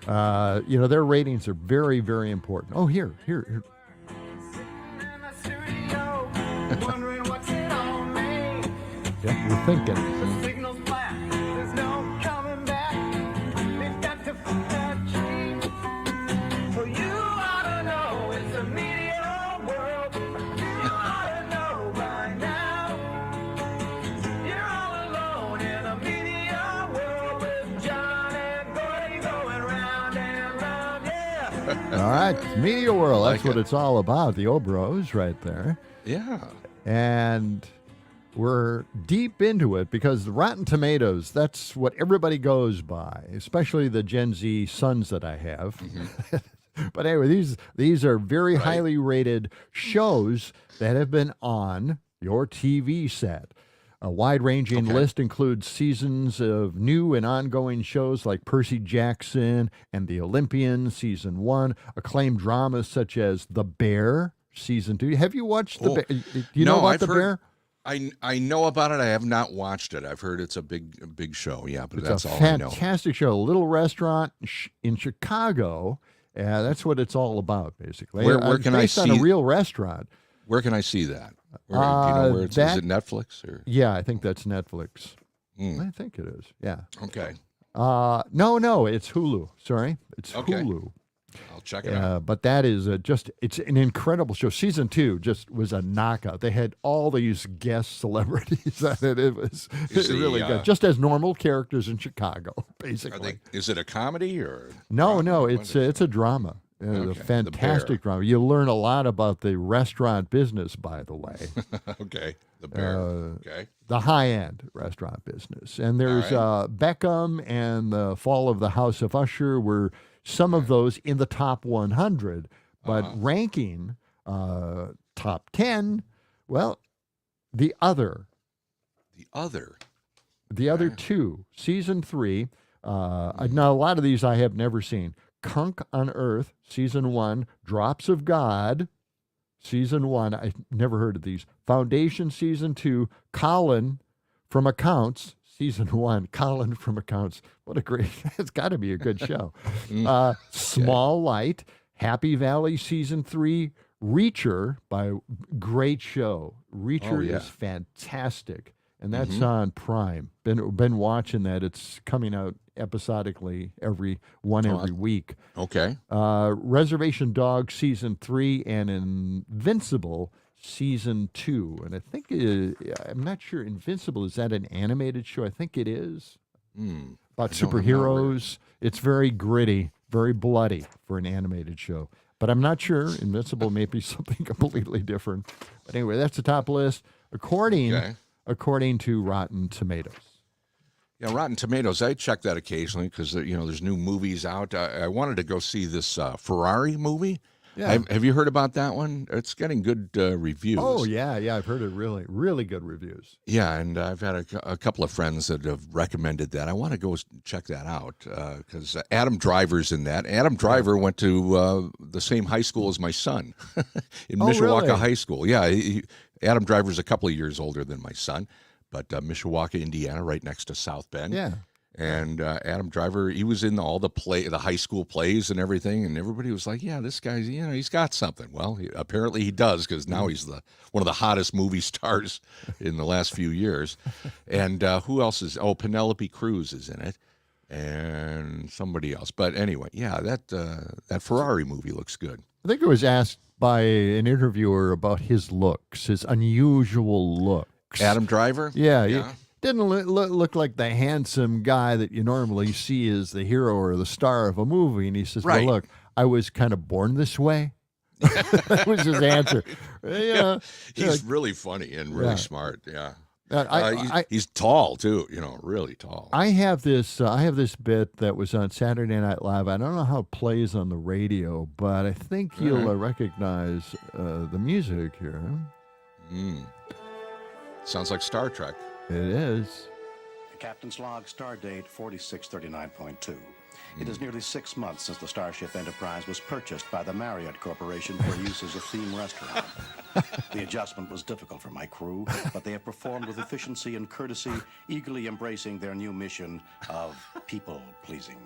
Their ratings are very, very important. Oh, here. Yeah, we're thinking. All right, Media World. That's what it's all about. The Obros right there. Yeah. And we're deep into it because the Rotten Tomatoes, that's what everybody goes by, especially the Gen Z sons that I have. Mm-hmm. But anyway, these are very highly rated shows that have been on your TV set. A wide-ranging list includes seasons of new and ongoing shows like Percy Jackson and The Olympian, Season 1, acclaimed dramas such as The Bear, Season 2. Have you watched The Bear? Do you know about The Bear? I know about it. I have not watched it. I've heard it's a big show. Yeah, but that's all I know. It's a fantastic show. A little restaurant in Chicago. That's what it's all about, basically. Where can I see? Based on a real restaurant. Where can I see that? Do you know where it's? Is it Netflix or? Yeah, I think that's Netflix. I think it is. Yeah. Okay. No, it's Hulu. Sorry, it's Hulu. I'll check it out. But that is it's an incredible show. Season 2 just was a knockout. They had all these guest celebrities on it. It was really good. Just as normal characters in Chicago, basically. Is it a comedy or? No, it's a drama. A fantastic drama. You learn a lot about the restaurant business, by the way. Okay. The Bear. The high-end restaurant business. And there's Beckham and the Fall of the House of Usher were some of those in the top 100. But ranking top 10, well, the other. The other two, Season 3. Now, a lot of these I have never seen. Kunk on Earth, Season 1, Drops of God, Season 1, I never heard of these. Foundation, Season 2, Colin from Accounts, Season 1, Colin from Accounts. What a great, it's got to be a good show. Small Light, Happy Valley, Season 3, Reacher, great show. Reacher is fantastic. And that's on Prime. Been watching that. It's coming out episodically every week. Okay. Reservation Dogs Season 3 and Invincible Season 2. And I think I'm not sure. Invincible, is that an animated show? I think it is. About superheroes. It's very gritty, very bloody for an animated show. But I'm not sure. Invincible may be something completely different. But anyway, that's the top list. According to Rotten Tomatoes. Yeah, Rotten Tomatoes. I check that occasionally because there's new movies out. I wanted to go see this Ferrari movie. Yeah. Have you heard about that one? It's getting good reviews. Oh yeah, I've heard it really, really good reviews. Yeah, and I've had a couple of friends that have recommended that. I want to go check that out because Adam Driver's in that. Adam Driver went to the same high school as my son in Mishawaka really? High School. Yeah, Adam Driver's a couple of years older than my son, but Mishawaka, Indiana, right next to South Bend. Yeah. And Adam Driver, he was in all the high school plays and everything, and everybody was like, "Yeah, this guy's, he's got something." Well, apparently he does, because now he's one of the hottest movie stars in the last few years. And who else is? Oh, Penelope Cruz is in it, and somebody else. But anyway, yeah, that Ferrari movie looks good. I think it was asked by an interviewer about his looks, his unusual looks. Adam Driver? Yeah. He didn't look like the handsome guy that you normally see as the hero or the star of a movie. And he says, right. "Well, look, I was kind of born this way." That was his answer. Yeah. He's really funny and really smart. Yeah. He's tall too, really tall. I have this bit that was on Saturday Night Live. I don't know how it plays on the radio, but I think you'll recognize the music here. Sounds like Star Trek. It is. Captain's log, star date 4639.2. It is nearly 6 months since the Starship Enterprise was purchased by the Marriott Corporation for use as a theme restaurant. The adjustment was difficult for my crew, but they have performed with efficiency and courtesy, eagerly embracing their new mission of people-pleasing.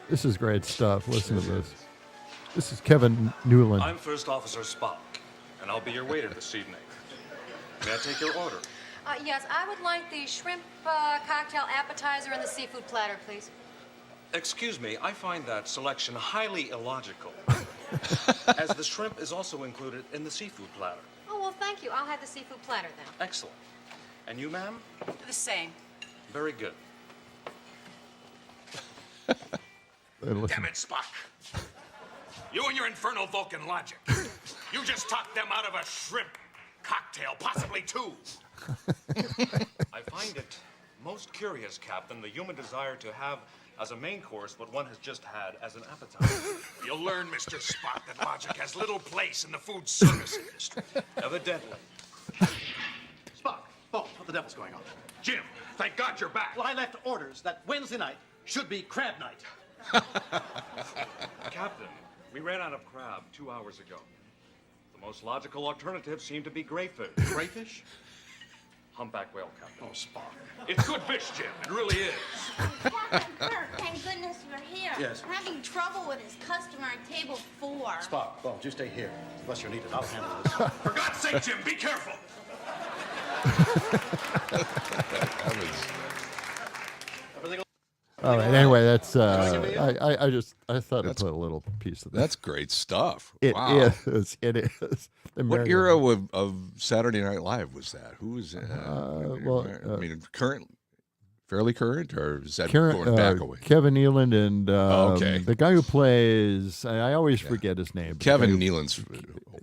This is great stuff. Listen to this. This is Kevin Newland. I'm First Officer Spock, and I'll be your waiter this evening. May I take your order? Yes, I would like the shrimp cocktail appetizer and the seafood platter, please. Excuse me, I find that selection highly illogical, as the shrimp is also included in the seafood platter. Oh, well, thank you. I'll have the seafood platter then. Excellent. And you, ma'am? The same. Very good. Damn it, Spock. You and your infernal Vulcan logic. You just talked them out of a shrimp cocktail, possibly two. I find it most curious, Captain, the human desire to have as a main course what one has just had as an appetizer. You'll learn, Mr. Spock, that logic has little place in the food service industry. Evidently. Spock, what the devil's going on? Jim, thank God you're back. Well, I left orders that Wednesday night should be crab night. Captain, we ran out of crab 2 hours ago. The most logical alternative seemed to be grayfish. Grayfish? Humpback whale, Captain. Oh, Spock. It's good fish, Jim. It really is. Captain Kirk, thank goodness you're here. Yes. I'm having trouble with his customer at table 4. Spock, well, you stay here. Unless you're needed, I'll handle this. For God's sake, Jim, be careful. All right. Anyway, that's I thought I'd put a little piece of that. That's great stuff. It Wow. is. It is. What era of Saturday Night Live was that? Who was? Fairly current, or is that going back away? Kevin Nealon and okay. the guy who plays. I always forget his name. Kevin Nealon's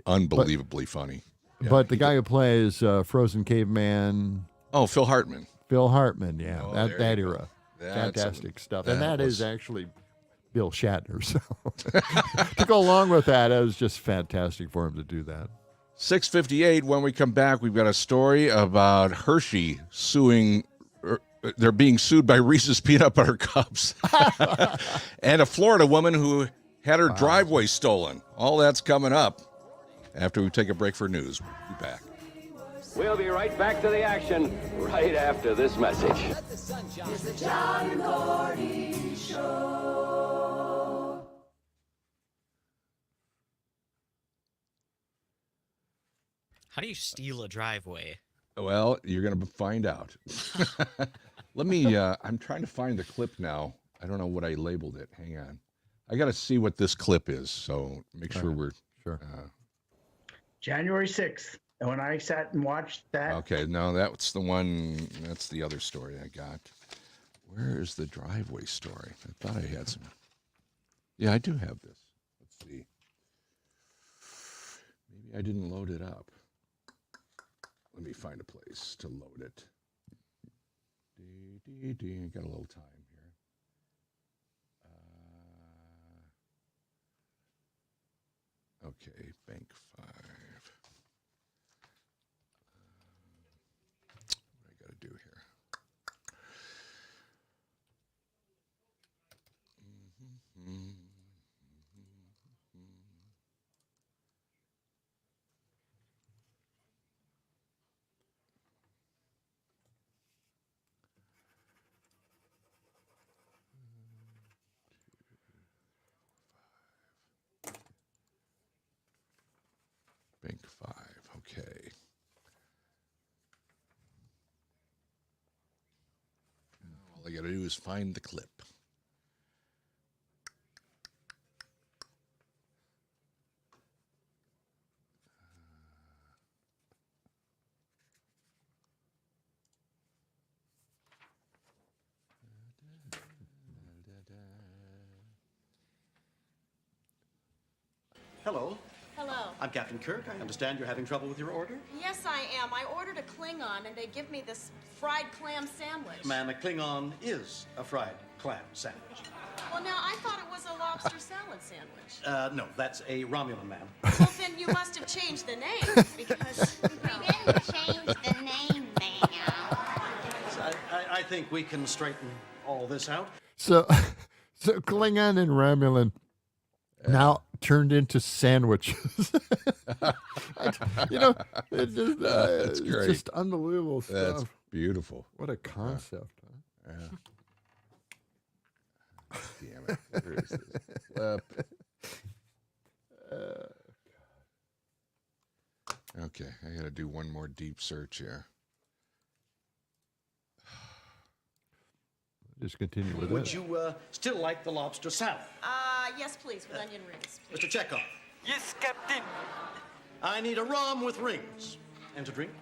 unbelievably funny. Yeah, but the guy who plays Frozen Caveman. Oh, Phil Hartman. Phil Hartman, yeah, Oh, that era. Fantastic stuff. And that is actually Bill Shatner. So to go along with that, it was just fantastic for him to do that. 6:58. When we come back, we've got a story about Hershey suing. They're being sued by Reese's Peanut Butter Cups. And a Florida woman who had her driveway stolen. All that's coming up after we take a break for news. We'll be back. We'll be right back to the action right after this message. It's the John and Gordy Show. How do you steal a driveway? Well, you're going to find out. Let me, I'm trying to find the clip now. I don't know what I labeled it. Hang on. I got to see what this clip is, so make sure we're... Sure. January 6th. And when I sat and watched that... Okay, no, that's the one, that's the other story I got. Where is the driveway story? I thought I had some. Yeah, I do have this. Let's see. Maybe I didn't load it up. Let me find a place to load it. Got a little time here. Okay, Bank 5. What I got to do here? Bank 5. Okay. All I got to do is find the clip. Hello, Hello. I'm Captain Kirk. I understand you're having trouble with your order? Yes, I am. I ordered a Klingon, and they give me this fried clam sandwich. Man, a Klingon is a fried clam sandwich. Well, now, I thought it was a lobster salad sandwich. No, that's a Romulan man. Well, then you must have changed the name, because... We didn't change the name, ma'am. I think we can straighten all this out. So Klingon and Romulan now turned into sandwiches. That's great. It's just unbelievable stuff. That's beautiful. What a concept, huh? Yeah. Damn it. Where is this clip? Okay, I got to do one more deep search here. Just continue with Would it. you still like the lobster salad? Yes, please, with onion rings. Mr. Chekhov. Yes, Captain. I need a rum with rings. And to drink?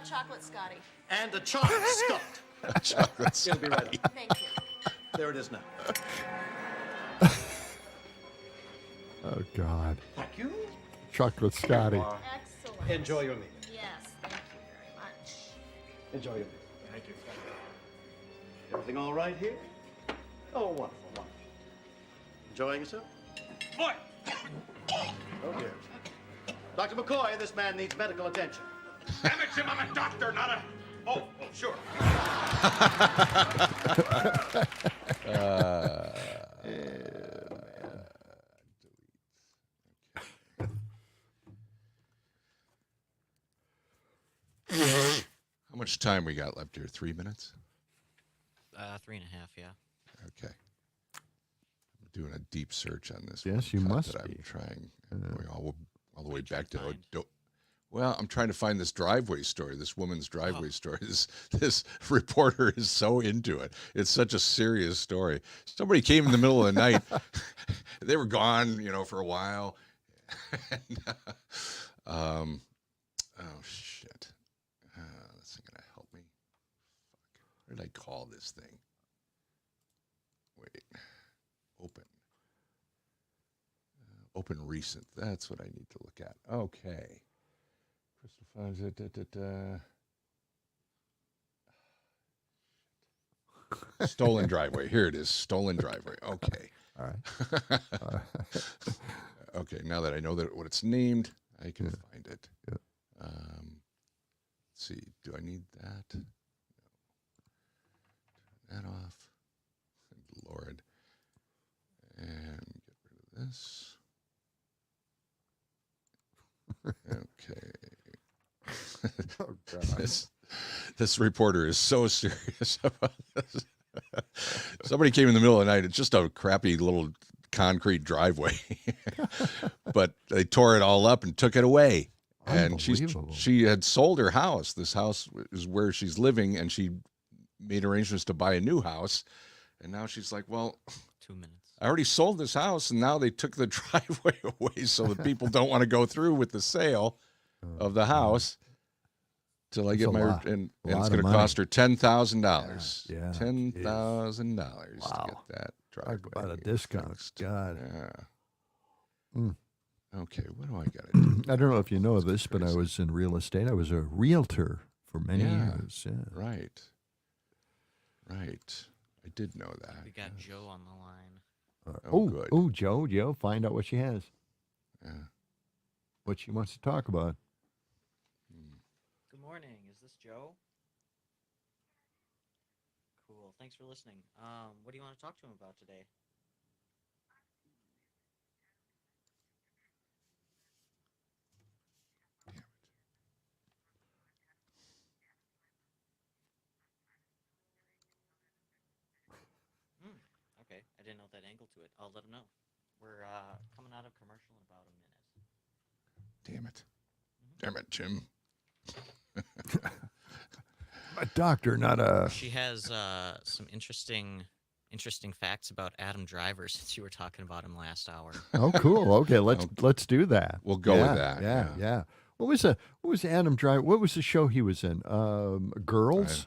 Chocolate Scotty. And a chocolate Scott. Chocolate It'll be right up. Thank you. There it is now. Oh, God. Thank you. Chocolate Scotty. Excellent. Enjoy your meal. Yes, thank you very much. Enjoy your meal. Thank you. Everything all right here? Oh, wonderful, wonderful. Enjoying yourself? Boy! Oh, dear. Dr. McCoy, this man needs medical attention. Damn it, Jim, I'm a doctor, not a... Oh, sure. How much time we got left here? 3 minutes? 3.5, yeah. Okay. I'm doing a deep search on this. Yes, you cut must that be. I'm trying going all the way back to... Well, I'm trying to find this driveway story, this woman's driveway story. This reporter is so into it. It's such a serious story. Somebody came in the middle of the night. They were gone, for a while. And, oh, shit. This ain't going to help me. Fuck. What did I call this thing? Wait. Open. Open recent. That's what I need to look at. Okay. Stolen driveway. Here it is. Stolen driveway. Okay. All right. Okay. Now that I know what it's named, I can find it. Yeah. Let's see. Do I need that? No. Turn that off. Lord. And get rid of this. Okay. Oh, God. This reporter is so serious about this. Somebody came in the middle of the night. It's just a crappy little concrete driveway, but they tore it all up and took it away. And she had sold her house. This house is where she's living, and she made arrangements to buy a new house. And now she's like, well, 2 minutes. I already sold this house, and now they took the driveway away, so that people don't want to go through with the sale of the house till I get my and it's going to cost her $10,000. Yeah, $10,000 to get that driveway. Talk about a discount. fixed. God. Yeah. Okay, what do I got to do? I don't know if you know this, but I was in real estate. I was a realtor for many years. Yeah. Right. Right. I did know that. We got Joe on the line. Good. Oh, Joe, find out what she has. Yeah. What she wants to talk about. Good morning. Is this Joe? Cool. Thanks for listening. What do you want to talk to him about today? Okay. I didn't know that angle to it. I'll let him know. We're coming out of commercial in about a minute. Damn it. Damn it, Jim. A doctor, not a. She has some interesting facts about Adam Driver since you were talking about him last hour. Oh, cool. Okay, let's do that. We'll go with that. Yeah. What was Adam Driver? What was the show he was in? Girls.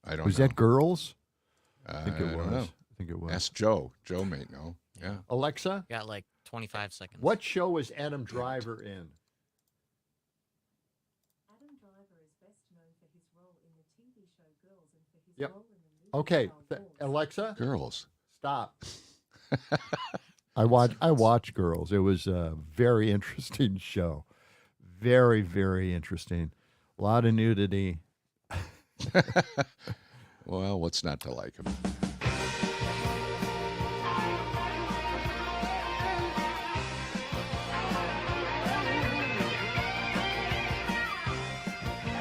I don't know. Was that Girls? I think it was. know. I think it was. Ask Joe. Joe may know. Yeah. Alexa, Got like 25 seconds. what show was Adam Driver in? Adam Driver is best known for his role in the TV show Girls and for his Yep. role in the movie Okay, Wild Horse. Alexa, Girls. stop. I watched Girls. It was a very interesting show. Very, very interesting. A lot of nudity. Well, what's not to like him?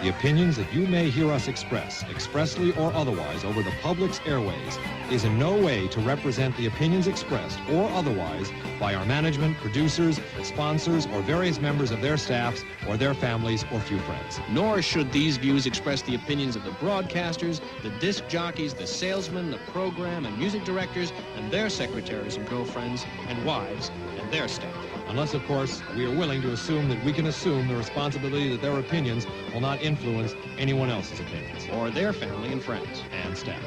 The opinions that you may hear us express, expressly or otherwise, over the public's airways, is in no way to represent the opinions expressed or otherwise by our management, producers, sponsors, or various members of their staffs or their families or few friends. Nor should these views express the opinions of the broadcasters, the disc jockeys, the salesmen, the program and music directors, and their secretaries and girlfriends and wives and their staff. Unless, of course, we are willing to assume that we can assume the responsibility that their opinions will not influence anyone else's opinions. Or their family and friends. And staff.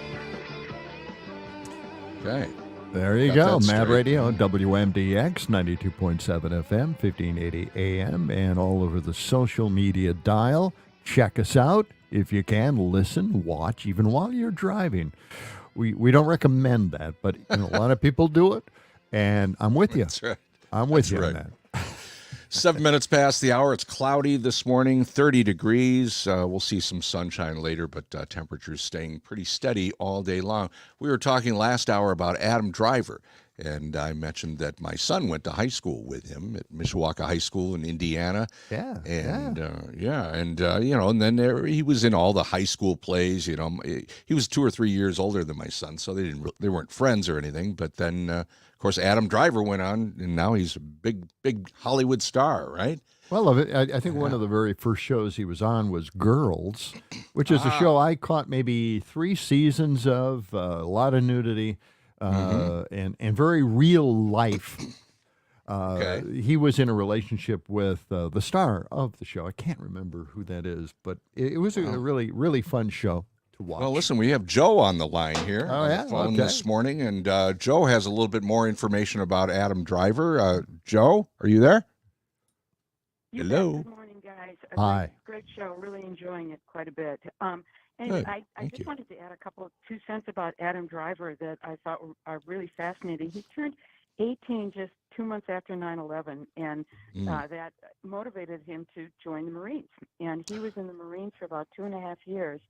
Okay. There you Got go. that Mad straight. Radio, WMDX, 92.7 FM, 1580 AM, and all over the social media dial. Check us out if you can. Listen, watch, even while you're driving. We don't recommend that, but a lot of people do it, and I'm with you. That's right. I'm with That's you right. on that. 7 minutes past the hour. It's cloudy this morning, 30 degrees. We'll see some sunshine later, but temperatures staying pretty steady all day long. We were talking last hour about Adam Driver, and I mentioned that my son went to high school with him at Mishawaka High School in Indiana. Yeah. And and then he was in all the high school plays. He was 2 or 3 years older than my son, so they weren't friends or anything. But then, of course, Adam Driver went on, and now he's a big Hollywood star, right? Well, I think one of the very first shows he was on was Girls, which is a show I caught maybe 3 seasons of, a lot of nudity, and very real life. He was in a relationship with the star of the show. I can't remember who that is, but it was a really, really fun show to watch. Well, listen, we have Joe on the line here on yeah? the phone Okay. this morning, and Joe has a little bit more information about Adam Driver. Joe, are you there? Hello. Good morning, guys. Hi. Great show. Really enjoying it quite a bit. And Good. I Thank just you. wanted to add a couple of 2 cents about Adam Driver that I thought are really fascinating. He turned 18 just 2 months after 9/11, and that motivated him to join the Marines. And he was in the Marines for about 2.5 years,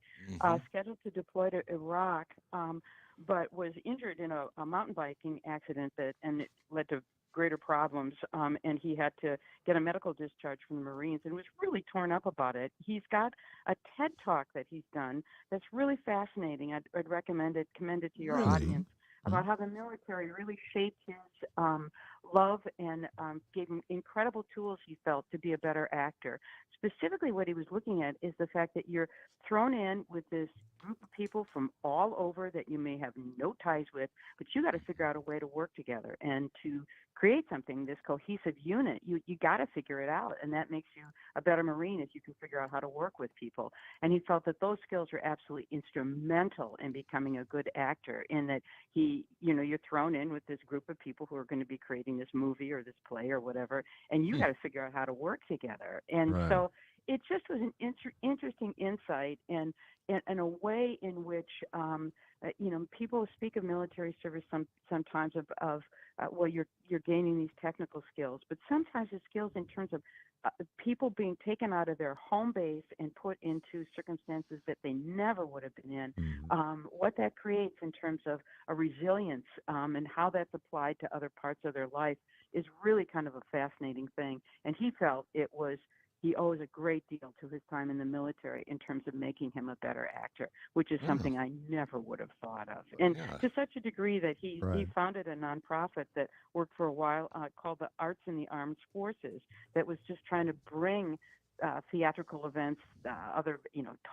scheduled to deploy to Iraq, but was injured in a mountain biking accident and it led to greater problems, and he had to get a medical discharge from the Marines and was really torn up about it. He's got a TED Talk that he's done that's really fascinating. I'd commend it to your audience about how the military really shaped his love and gave him incredible tools, he felt, to be a better actor. Specifically, what he was looking at is the fact that you're thrown in with this group of people from all over that you may have no ties with, but you got to figure out a way to work together and to create something, this cohesive unit. You got to figure it out, and that makes you a better Marine if you can figure out how to work with people. And he felt that those skills were absolutely instrumental in becoming a good actor, in that you're thrown in with this group of people who are going to be creating this movie or this play or whatever, and you got to figure out how to work together. And so it just was an interesting insight and a way in which people speak of military service sometimes of you're gaining these technical skills, but sometimes the skills in terms of people being taken out of their home base and put into circumstances that they never would have been in, what that creates in terms of a resilience and how that's applied to other parts of their life is really kind of a fascinating thing. And he felt he owes a great deal to his time in the military in terms of making him a better actor, which is something I never would have thought of. And to such a degree that he founded a nonprofit that worked for a while called the Arts in the Armed Forces that was just trying to bring theatrical events, other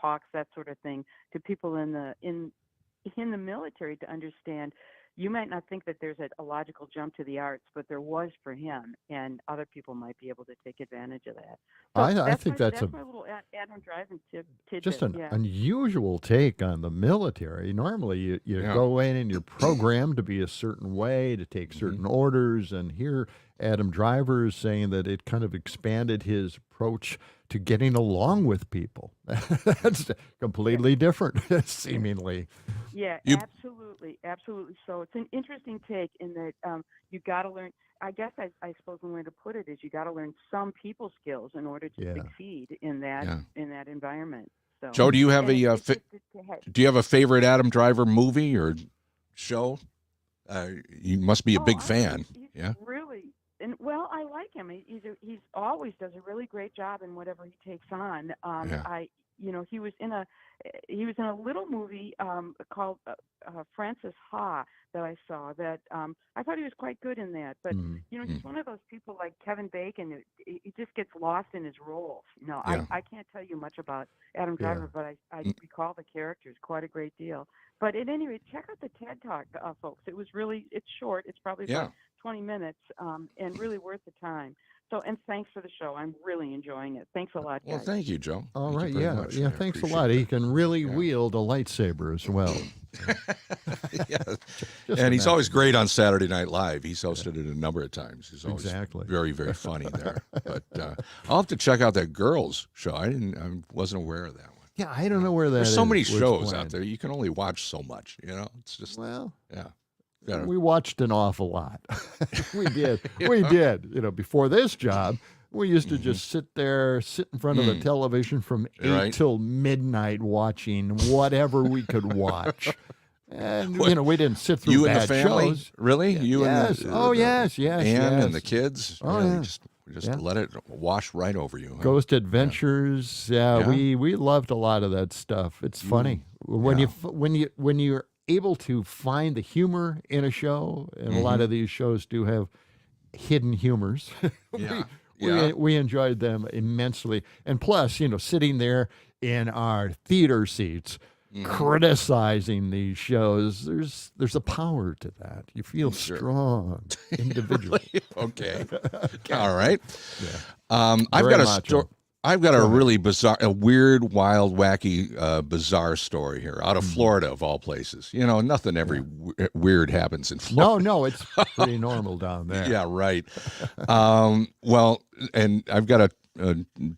talks, that sort of thing, to people in the military to understand. You might not think that there's a logical jump to the arts, but there was for him, and other people might be able to take advantage of that. So I think that's my little Adam Driver tidbit. just an yeah. unusual take on the military. Normally, you go in and you're programmed to be a certain way, to take certain orders, and here Adam Driver is saying that it kind of expanded his approach to getting along with people. That's completely different, seemingly. Yeah, absolutely. So it's an interesting take in that you got to learn. I guess I suppose one way to put it is you got to learn some people skills in order to succeed in that environment. So, Joe, do you have do you have a favorite Adam Driver movie or show? You must be a big fan. He's really. And well, I like him. He's always does a really great job in whatever he takes on. He was in a little movie called Francis Ha that I saw that I thought he was quite good in that. But he's one of those people like Kevin Bacon. He just gets lost in his roles. I can't tell you much about Adam Driver, but I recall the characters quite a great deal. But at any rate, check out the TED Talk, folks. It's short. It's probably about 20 minutes, and really worth the time. So, and thanks for the show. I'm really enjoying it. Thanks a lot, guys. Well, thank you, Joe. All Thank right, you very much. I thanks a appreciate lot. that. He can really wield a lightsaber as well. And he's always great on Saturday Night Live. He's hosted it a number of times. He's always very, very funny there. But I'll have to check out that girls show. I wasn't aware of that one. Yeah, I don't know where that There's so many was shows planned. out there. You can only watch so much. It's just We watched an awful lot. We did. We did. Before this job, we used to just sit in front of the television from 8 till midnight watching whatever we could watch. And, we didn't sit through you bad and the family? shows. Really? You yes. and yes. Ann and the kids? Oh, really? yeah. Just let it wash right over you. Huh? Ghost Adventures. We loved a lot of that stuff. It's funny. When you're able to find the humor in a show, and a lot of these shows do have hidden humors. We enjoyed them immensely. And plus, sitting there in our theater seats, criticizing these shows, there's a power to that. You feel strong individually. Okay. All right. I've got a really bizarre, a weird, wild, wacky, bizarre story here out of Florida, of all places. Nothing weird happens in Florida. No, it's pretty normal down there. Yeah, right. And I've got a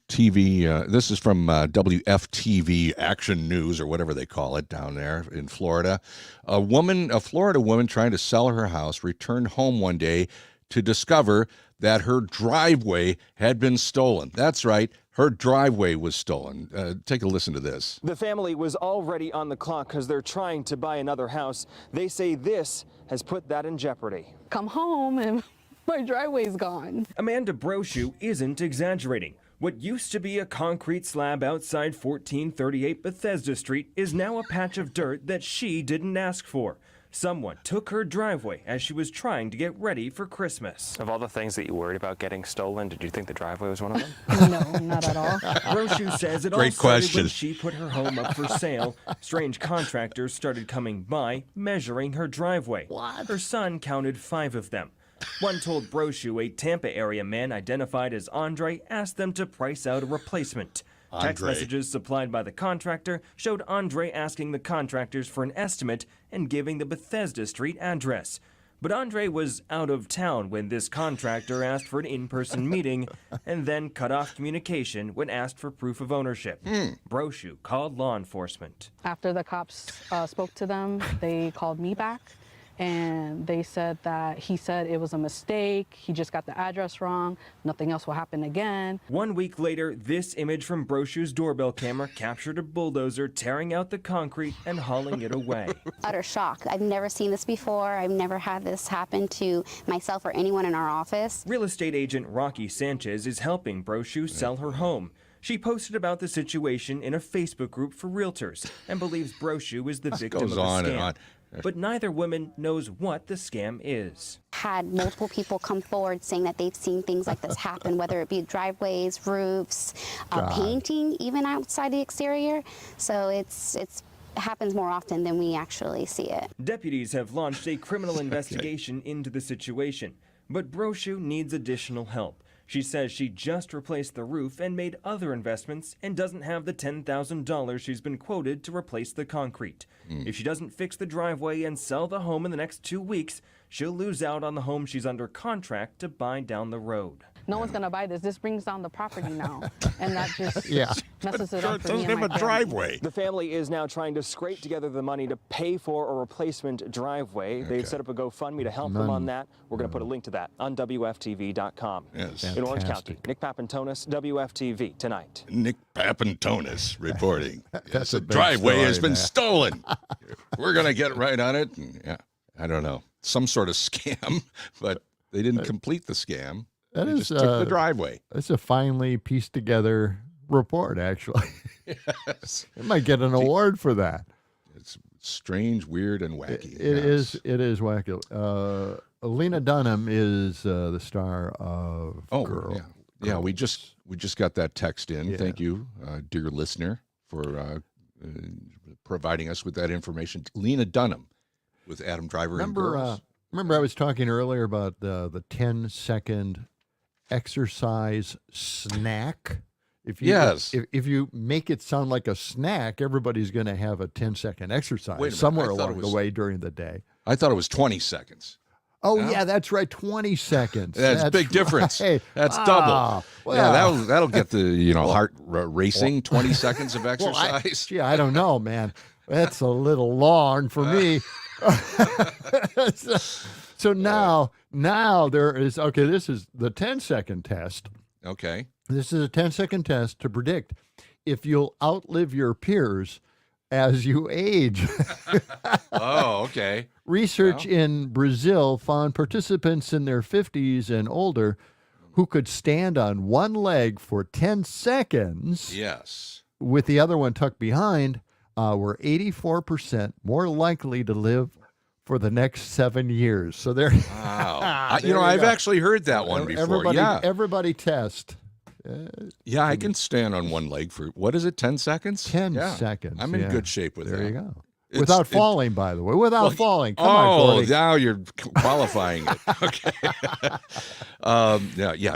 TV. This is from WFTV Action News, or whatever they call it down there in Florida. A Florida woman trying to sell her house returned home one day to discover that her driveway had been stolen. That's right. Her driveway was stolen. Take a listen to this. The family was already on the clock because they're trying to buy another house. They say this has put that in jeopardy. Come home and my driveway's gone. Amanda Brochu isn't exaggerating. What used to be a concrete slab outside 1438 Bethesda Street is now a patch of dirt that she didn't ask for. Someone took her driveway as she was trying to get ready for Christmas. Of all the things that you worried about getting stolen, did you think the driveway was one of them? No, not at all. Brochu says it all started when she put her home up for sale. Strange contractors started coming by, measuring her driveway. What? Her son counted 5 of them. One told Brochu a Tampa area man identified as Andre asked them to price out a replacement. Text messages supplied by the contractor showed Andre asking the contractors for an estimate and giving the Bethesda Street address. But Andre was out of town when this contractor asked for an in-person meeting and then cut off communication when asked for proof of ownership. Brochu called law enforcement. After the cops spoke to them, they called me back. And they said that he said it was a mistake, he just got the address wrong, nothing else will happen again. 1 week later, this image from Brochu's doorbell camera captured a bulldozer tearing out the concrete and hauling it away. Utter shock. I've never seen this before. I've never had this happen to myself or anyone in our office. Real estate agent Rocky Sanchez is helping Brochu sell her home. She posted about the situation in a Facebook group for realtors and believes Brochu is the victim of a scam. but neither woman knows what the scam is. Had multiple people come forward saying that they've seen things like this happen, whether it be driveways, roofs, painting, even outside the exterior. So it happens more often than we actually see it. Deputies have launched a criminal investigation into the situation, but Brochu needs additional help. She says she just replaced the roof and made other investments and doesn't have the $10,000 she's been quoted to replace the concrete. If she doesn't fix the driveway and sell the home in the next 2 weeks, she'll lose out on the home she's under contract to buy down the road. No one's gonna buy this. This brings down the property now, and that just messes it up for me doesn't and have my a family. driveway. The family is now trying to scrape together the money to pay for a replacement driveway. They've set up a GoFundMe to help them on that. We're going to put a link to that on WFTV.com. Yes. In Orange County, Nick Papantonis, WFTV Tonight. Nick Papantonis reporting. That's The a big driveway has story, been man. stolen. We're going to get right on it. And, yeah, I don't know. Some sort of scam, but they didn't complete the scam. They just took the driveway. That's a finely pieced together report, actually. Yes. It might get an award for that. It's strange, weird, and wacky. It is wacky. Lena Dunham is the star of Girl. Yeah, we just got that text in. Yeah. Thank you, dear listener, for providing us with that information. Lena Dunham with Adam Driver and Girls. Remember I was talking earlier about the 10-second exercise snack? If you make it sound like a snack, everybody's going to have a 10-second exercise Wait a minute, somewhere I thought along it the was- way during the day. I thought it was 20 seconds. Oh, yeah, that's right, 20 seconds. That's a big difference. right. That's Ah, double. well. Yeah, that'll get the heart racing. 20 seconds of exercise. I don't know, man. That's a little long for me. So now there is, this is the 10-second test. Okay. This is a 10-second test to predict if you'll outlive your peers as you age. Oh, okay. Research in Brazil found participants in their 50s and older who could stand on one leg for 10 seconds. Yes. With the other one tucked behind, were 84% more likely to live for the next 7 years. So there. Wow. There I've go. actually heard that one before. Everybody test. Yeah, I can stand on one leg for, what is it, 10 seconds? 10 seconds. I'm in good shape with that. There you go. Without falling, by the way. Without falling. Come on, Oh, Gordy. now you're qualifying it. Okay.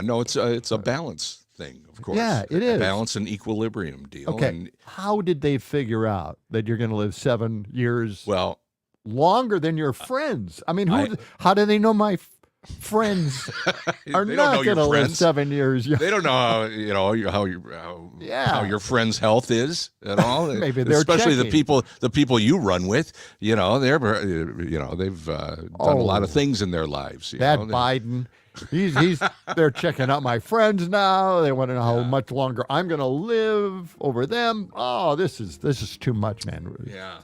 No, it's a balance thing, of course. Yeah, it is. Balance and equilibrium deal. Okay. And, How did they figure out that you're going to live 7 years longer than your friends? I mean, how do they know my friends are They don't not know your going to live friends. 7 years? They don't know how your friend's health is at all. Maybe they're especially checking. the people you run with. They've done a lot of things in their lives. Biden, they're checking out my friends now. They want to know how much longer I'm going to live over them. Oh, this is too much, man. Yeah.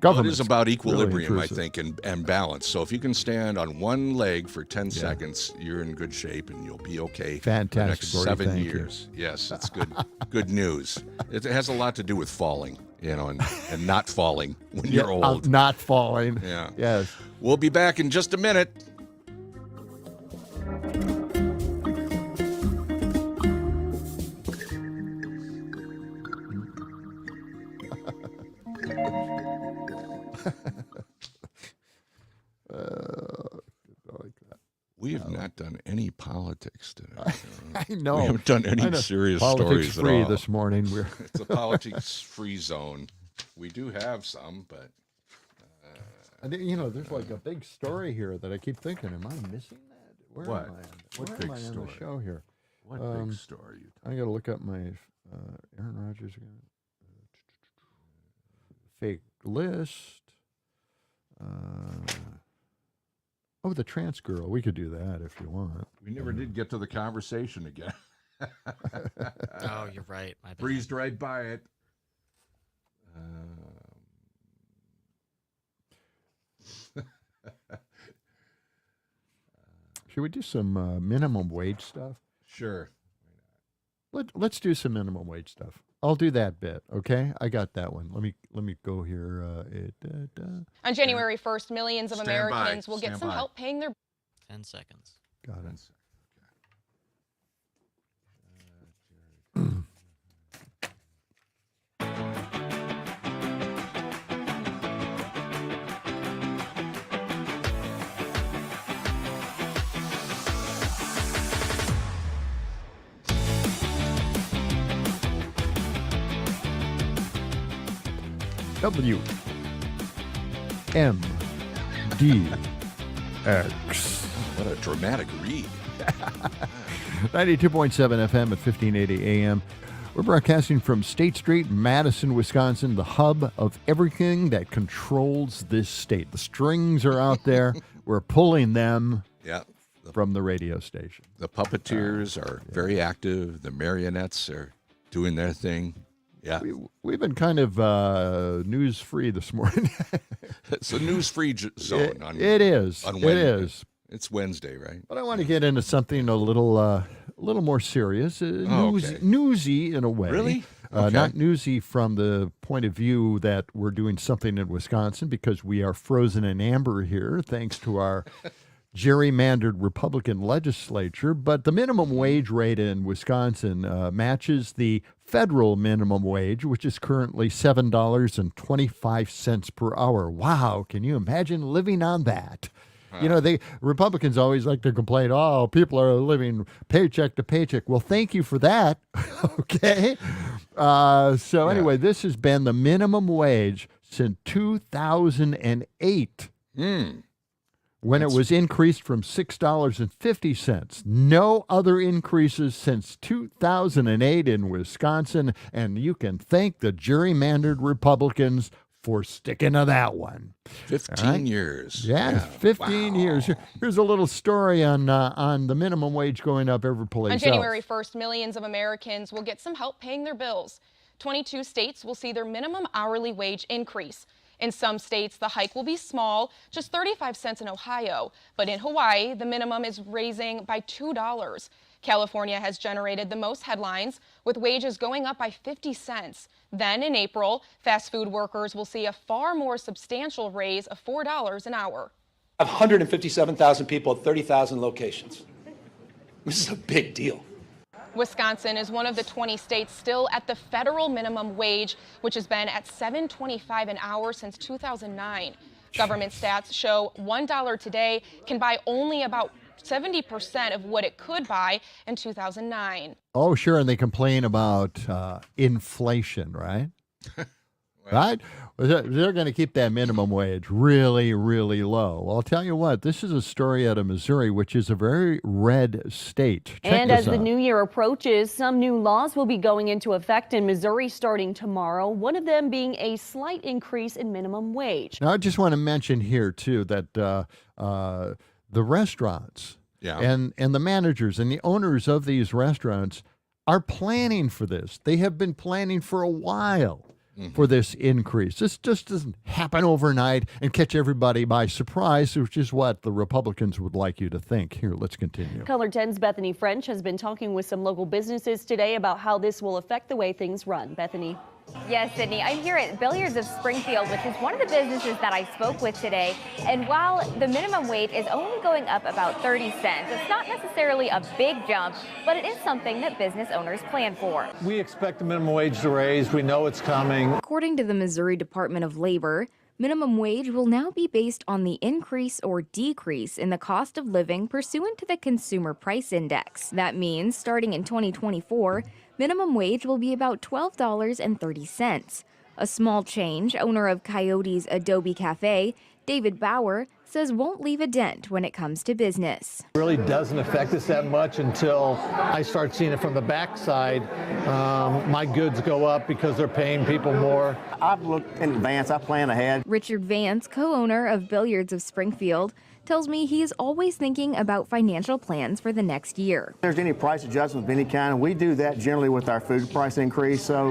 Government It is about equilibrium, really I think, and balance. So if you can stand on one leg for 10 seconds, you're in good shape and you'll be okay Fantastic, for the next Gordy, 7 thank you. years. Yes, it's good good news. It has a lot to do with falling, and not falling when you're old. Not falling. Yeah. Yes. We'll be back in just a minute. We have not done any politics today. I know. We haven't done I any know. serious Politics stories at free all. this morning. It's a politics-free zone. We do have some, but there's like a big story here that I keep thinking, am I missing that? Where What? am I? What Where big am I on story? the show here? What big story? I got to look up my Aaron Rodgers fake list. The trans girl. We could do that if you want. We never did get to the conversation again. Oh, you're right. My bad. Breezed right by it. Should we do some minimum wage stuff? Sure. Let's do some minimum wage stuff. I'll do that bit. Okay, I got that one. Let me go here. On January 1st, millions of Stand by. Americans will get Stand some by. help paying their 10 seconds. Got it. WMDX. What a dramatic read. 92.7 FM at 1580 AM. We're broadcasting from State Street, Madison, Wisconsin, the hub of everything that controls this state. The strings are out there. We're pulling them from the radio station. The puppeteers are very active. The marionettes are doing their thing. Yeah. We've been kind of news-free this morning. It's a news-free zone. It is. On It Wednesday. is. It's Wednesday, right? But I want to get into something a little more serious, newsy in a way. Really? Not newsy from the point of view that we're doing something in Wisconsin because we are frozen in amber here, thanks to our gerrymandered Republican legislature. But the minimum wage rate in Wisconsin matches the federal minimum wage, which is currently $7.25 per hour. Wow, can you imagine living on that? You know, Republicans always like to complain, oh, people are living paycheck to paycheck. Well, thank you for that. Okay. Anyway, this has been the minimum wage since 2008. When it was increased from $6.50. No other increases since 2008 in Wisconsin, and you can thank the gerrymandered Republicans for sticking to that one. 15 years. Yeah, 15 years. Here's a little story on the minimum wage going up every place On else. January 1st, millions of Americans will get some help paying their bills. 22 states will see their minimum hourly wage increase. In some states, the hike will be small, just 35 cents in Ohio. But in Hawaii, the minimum is raising by $2. California has generated the most headlines, with wages going up by 50 cents. Then in April, fast food workers will see a far more substantial raise of $4 an hour. 157,000 people at 30,000 locations. This is a big deal. Wisconsin is one of the 20 states still at the federal minimum wage, which has been at $7.25 an hour since 2009. Government stats show $1 today can buy only about 70% of what it could buy in 2009. Oh, sure, and they complain about inflation, right? Right? They're going to keep that minimum wage really, really low. Well, I'll tell you what, this is a story out of Missouri, which is a very red state. And as the new year approaches, some new laws will be going into effect in Missouri starting tomorrow, one of them being a slight increase in minimum wage. Now, I just want to mention here, too, that the restaurants and the managers and the owners of these restaurants are planning for this. They have been planning for a while for this increase. This just doesn't happen overnight and catch everybody by surprise, which is what the Republicans would like you to think. Here, let's continue. Color 10's Bethany French has been talking with some local businesses today about how this will affect the way things run. Bethany. Yes, Sydney. I'm here at Billiards of Springfield, which is one of the businesses that I spoke with today. And while the minimum wage is only going up about 30 cents, it's not necessarily a big jump, but it is something that business owners plan for. We expect the minimum wage to raise. We know it's coming. According to the Missouri Department of Labor, minimum wage will now be based on the increase or decrease in the cost of living pursuant to the Consumer Price Index. That means, starting in 2024, minimum wage will be about $12.30. A small change, owner of Coyote's Adobe Cafe, David Bauer, says won't leave a dent when it comes to business. It really doesn't affect us that much until I start seeing it from the backside. My goods go up because they're paying people more. I've looked in advance. I plan ahead. Richard Vance, co-owner of Billiards of Springfield, tells me he is always thinking about financial plans for the next year. If there's any price adjustments of any kind, and we do that generally with our food price increase. So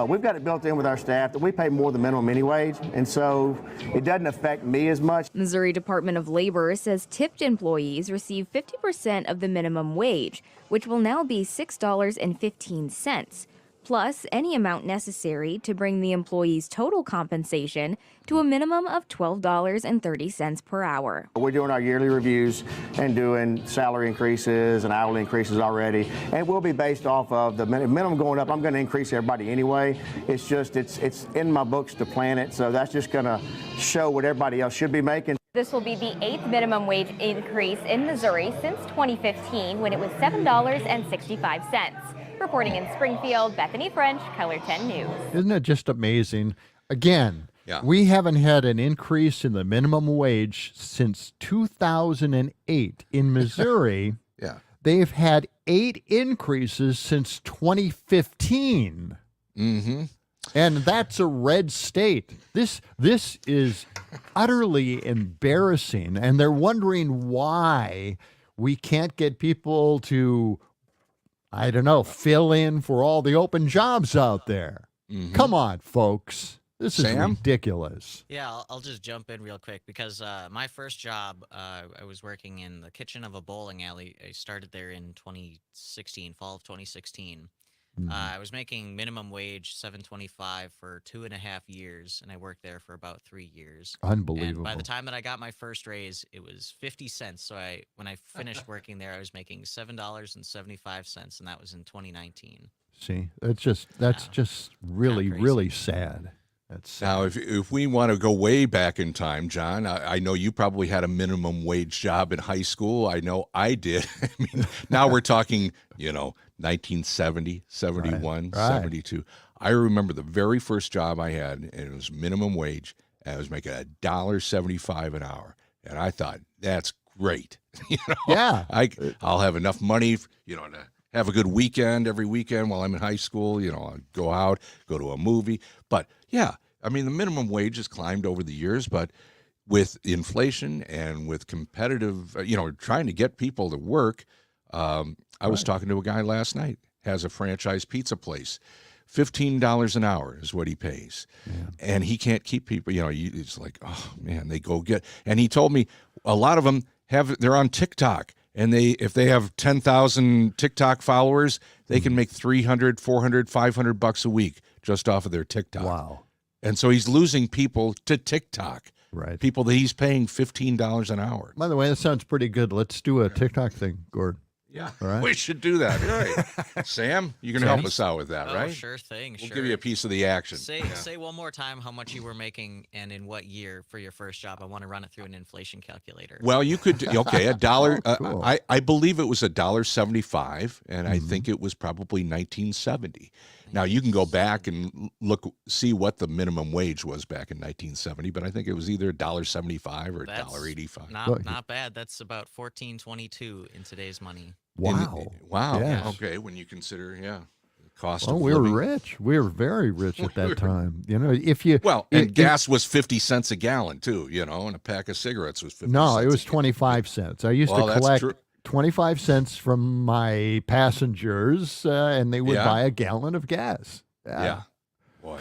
we've got it built in with our staff that we pay more than minimum any wage, and so it doesn't affect me as much. Missouri Department of Labor says tipped employees receive 50% of the minimum wage, which will now be $6.15. plus any amount necessary to bring the employee's total compensation to a minimum of $12.30 per hour. We're doing our yearly reviews and doing salary increases and hourly increases already, and we'll be based off of the minimum going up. I'm going to increase everybody anyway. It's just it's in my books to plan it, so that's just going to show what everybody else should be making. This will be the 8th minimum wage increase in Missouri since 2015, when it was $7.65. Reporting in Springfield, Bethany French, Color 10 News. Isn't it just amazing? Again, we haven't had an increase in the minimum wage since 2008 in Missouri. They've had 8 increases since 2015. Mm-hmm. And that's a red state. This is utterly embarrassing, and they're wondering why we can't get people to, I don't know, fill in for all the open jobs out there. Mm-hmm. Come on, folks. This is Sam? ridiculous. Yeah, I'll just jump in real quick because my first job, I was working in the kitchen of a bowling alley. I started there in 2016, fall of 2016. I was making minimum wage $7.25 for 2.5 years, and I worked there for about 3 years. Unbelievable. And by the time that I got my first raise, it was 50 cents. So when I finished working there, I was making $7.75, and that was in 2019. See, that's just really, really sad. That's sad. Now, if we want to go way back in time, John, I know you probably had a minimum wage job in high school. I know I did. I mean, now we're talking, 1970, 71, 72. I remember the very first job I had, and it was minimum wage, and I was making $1.75 an hour. And I thought, that's great. Yeah. I'll have enough money, to have a good weekend every weekend while I'm in high school. I'll go out, go to a movie. But, yeah, I mean, the minimum wage has climbed over the years, but with inflation and with competitive, trying to get people to work, I was talking to a guy last night, has a franchise pizza place. $15 an hour is what he pays. Yeah. And he can't keep people, it's like, oh, man, they go get. And he told me a lot of them they're on TikTok. And if they have 10,000 TikTok followers, they can make $300, $400, $500 a week just off of their TikTok. Wow. And so he's losing people to TikTok. Right. People that he's paying $15 an hour. By the way, that sounds pretty good. Let's do a TikTok thing, Gord. Yeah, all right. We should do that. Right. Sam, you're going to help us out with that, right? Sure thing. We'll give you a piece of the action. Say one more time how much you were making and in what year for your first job. I want to run it through an inflation calculator. Well, you could, $1. Cool. I believe it was $1.75, and I think it was probably 1970. Now, you can go back and see what the minimum wage was back in 1970, but I think it was either $1.75 or $1.85. Not bad. That's about $14.22 in today's money. Wow. Wow. Yes. Okay, when you consider, the cost of living. we were rich. We were very rich at that time. If you gas was 50 cents a gallon too, and a pack of cigarettes was 50 cents. No, it was 25 cents. I used to collect 25 cents from my passengers, and they would buy a gallon of gas. Yeah. Boy.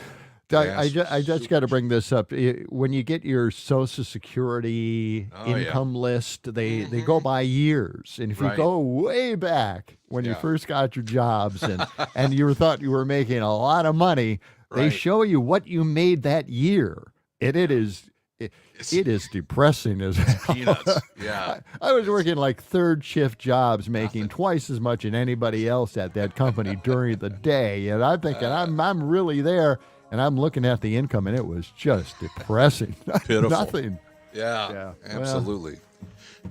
I just got to bring this up. When you get your Social Security income list, they go by years. And if you go way back when you first got your jobs and you thought you were making a lot of money, they show you what you made that year. And it is depressing as hell. Peanuts. Yeah. I was working like third shift jobs, making twice as much as anybody else at that company during the day. And I'm thinking, I'm really there. And I'm looking at the income, and it was just depressing. Pitiful. Nothing. Yeah, absolutely.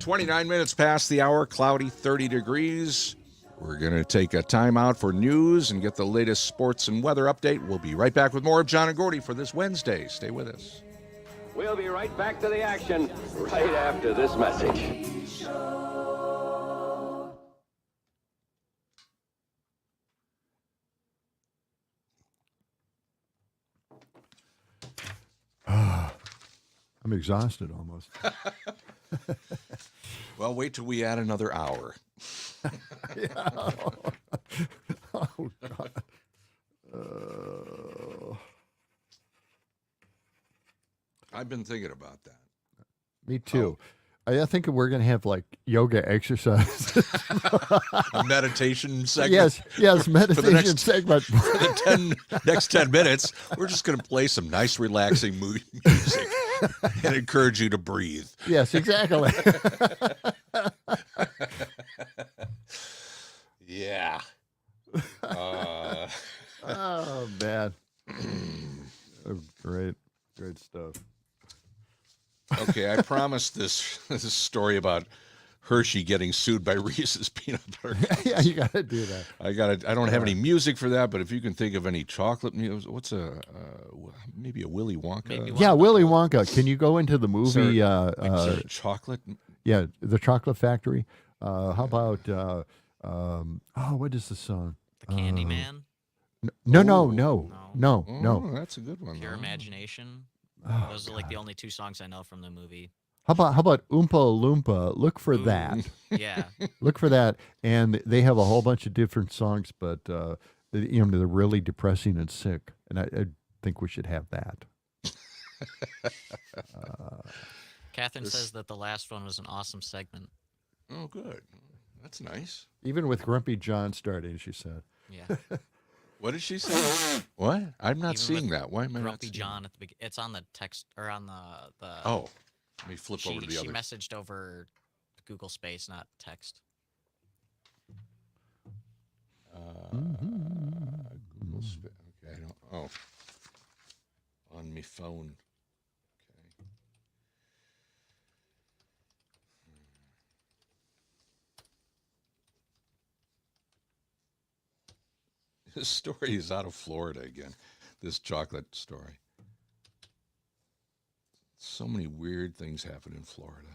29 minutes past the hour, cloudy, 30 degrees. We're going to take a time out for news and get the latest sports and weather update. We'll be right back with more of John and Gordy for this Wednesday. Stay with us. We'll be right back to the action right after this message. I'm exhausted almost. Well, wait till we add another hour. Oh, God. I've been thinking about that. Me too. I think we're going to have like yoga exercise. A meditation segment. Yes, meditation segment. For the next 10 minutes, we're just going to play some nice, relaxing music and encourage you to breathe. Yes, exactly. Yeah. Oh, man. Oh, great stuff. Okay, I promised this story about Hershey getting sued by Reese's peanut butter cups. Yeah, you got to do that. I don't have any music for that, but if you can think of any chocolate music, what's maybe a Willy Wonka? Yeah, Willy Wonka. Can you go into the movie? Chocolate? Yeah, the Chocolate Factory. How about what is the song? The Candyman? No. Oh, that's a good one. Pure Imagination. Oh, Those are like the only two songs I know from the movie. How about Oompa Loompa? Look for that. Yeah. Look for that. And they have a whole bunch of different songs, but they're really depressing and sick. And I think we should have that. Catherine says that the last one was an awesome segment. Oh, good. That's nice. Even with Grumpy John starting, she said. Yeah. What did she say? What? I'm not Even seeing with that. Why am I not Grumpy seeing John at the beginning. It's on the text or on the. Oh, let me flip over to the She other. messaged over Google Space, not text. Google Space. Okay, I don't. Oh, on my phone. Okay. This story is out of Florida again. This chocolate story. So many weird things happen in Florida.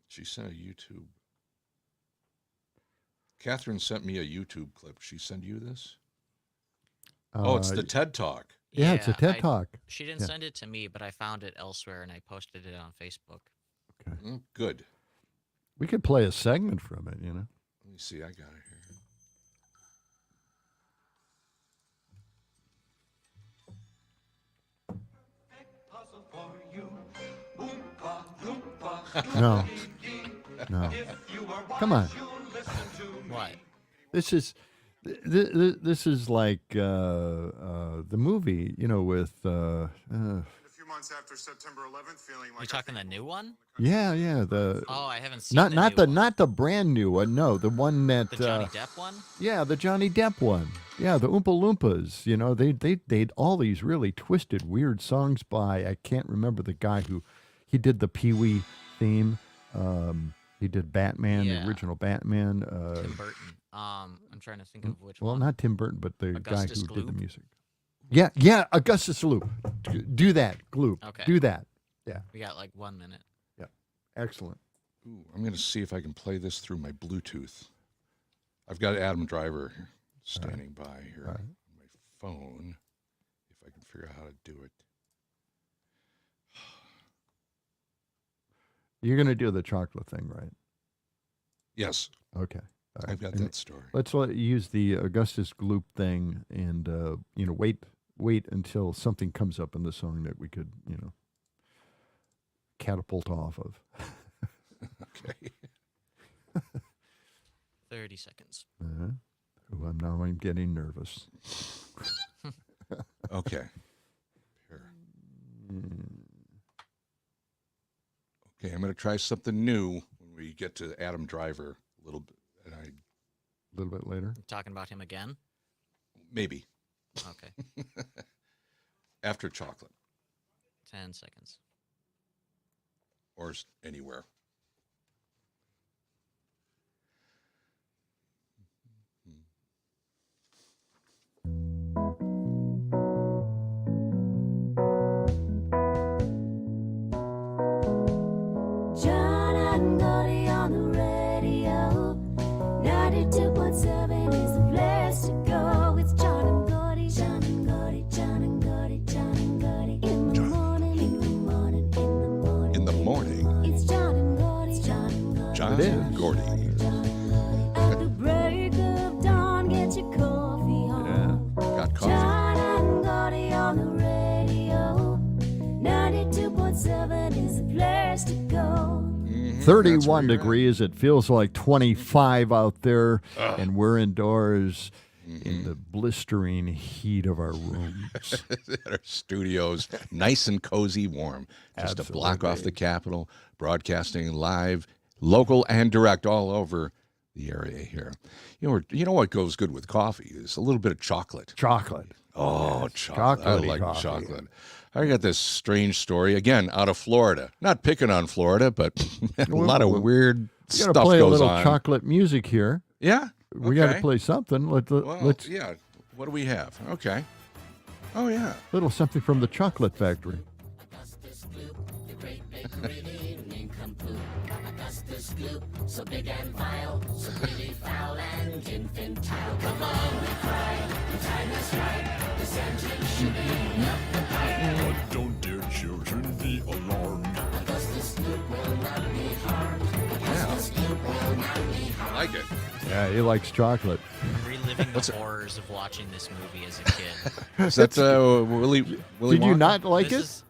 She sent a YouTube. Catherine sent me a YouTube clip. She send you this? Oh, it's the TED Talk. Yeah, it's a TED Talk. She didn't send it to me, but I found it elsewhere and I posted it on Facebook. Okay. Good. We could play a segment from it, Let me see. I got it here. No. Come on. What? This is like the movie, with A few months after September 11th, feeling like You talking the new one? yeah, the Oh, I haven't seen not the brand new one, no, the one that the Johnny Depp one. Yeah, the Johnny Depp one. Yeah, the Oompa Loompas. They all these really twisted, weird songs by I can't remember the guy he did the Pee-wee theme. He did Batman, the original Batman. Tim Burton. I'm trying to think of which well, one. not Tim Burton, but the Augustus guy who did the Gloop? music. Yeah, Augustus Gloop. Do that, Gloop. Okay. Do that. Yeah. We got like 1 minute. Yeah. Excellent. Ooh, I'm going to see if I can play this through my Bluetooth. I've got Adam Driver standing by here on my phone. If I can figure out how to do it. You're going to do the chocolate thing, right? Yes. Okay. All right. I've got that story. Let's use the Augustus Gloop thing and, wait until something comes up in the song that we could, catapult off of. Okay. 30 seconds. Oh, I'm getting nervous. Okay. Here. Okay, I'm going to try something new when we get to Adam Driver a little bit. A little bit later. You talking about him again? Maybe. Okay. After chocolate. 10 seconds. Or anywhere. John and Gordy on the radio. 92.7 is the place to go. It's John and Gordy, John and Gordy, John and Gordy, John and Gordy. In the morning, in the morning, in the morning. In the morning. It's John and Gordy. At the break of dawn, get your coffee on. Got coffee. John and Gordy on the radio. 92.7 is the place to go. 31 degrees. It feels like 25 out there, and we're indoors in the blistering heat of our rooms. Our studios, nice and cozy, warm. Just a block off the Capitol, broadcasting live, local and direct all over the area here. You know what goes good with coffee is a little bit of chocolate. Chocolate. Oh, chocolate. I like coffee. chocolate. I got this strange story, again, out of Florida. Not picking on Florida, but a lot of weird stuff goes on. We got to play a little chocolate music here. Yeah? We got to play something. Let's yeah. What do we have? Okay. Oh, yeah. Little something from the Chocolate Factory. So big and vile, so really foul and infantile. Come on, we cry, the time is right. This engine should be up and high. But don't dare children be alarmed. Augustus Gloop will not be harmed. Augustus Gloop will not be harmed. I like it. Yeah, he likes chocolate. Reliving the horrors of watching this movie as a kid. Is that Willy Did Wonka? you not like it?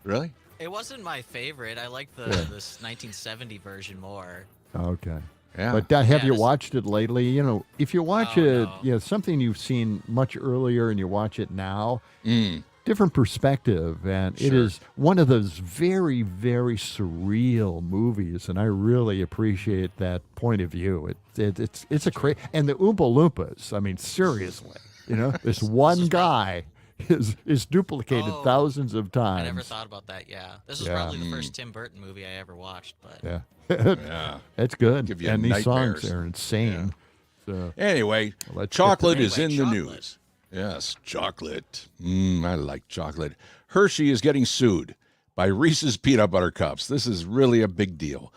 Really? It wasn't my favorite. I like this 1970 version more. Okay. Yeah. But have you watched it lately? You know, if you watch it, something you've seen much earlier and you watch it now, different perspective. And it is one of those very, very surreal movies. And I really appreciate that point of view. It's a crazy. And the Oompa Loompas, I mean, seriously, this one guy is duplicated thousands of times. I never thought about that, This was probably the first Tim Burton movie I ever watched. But Yeah. It's good. Give you And these nightmares. songs are insane. So Anyway, let's chocolate get is in the news. Yes, chocolate. I like chocolate. Hershey is getting sued by Reese's Peanut Butter Cups. This is really a big deal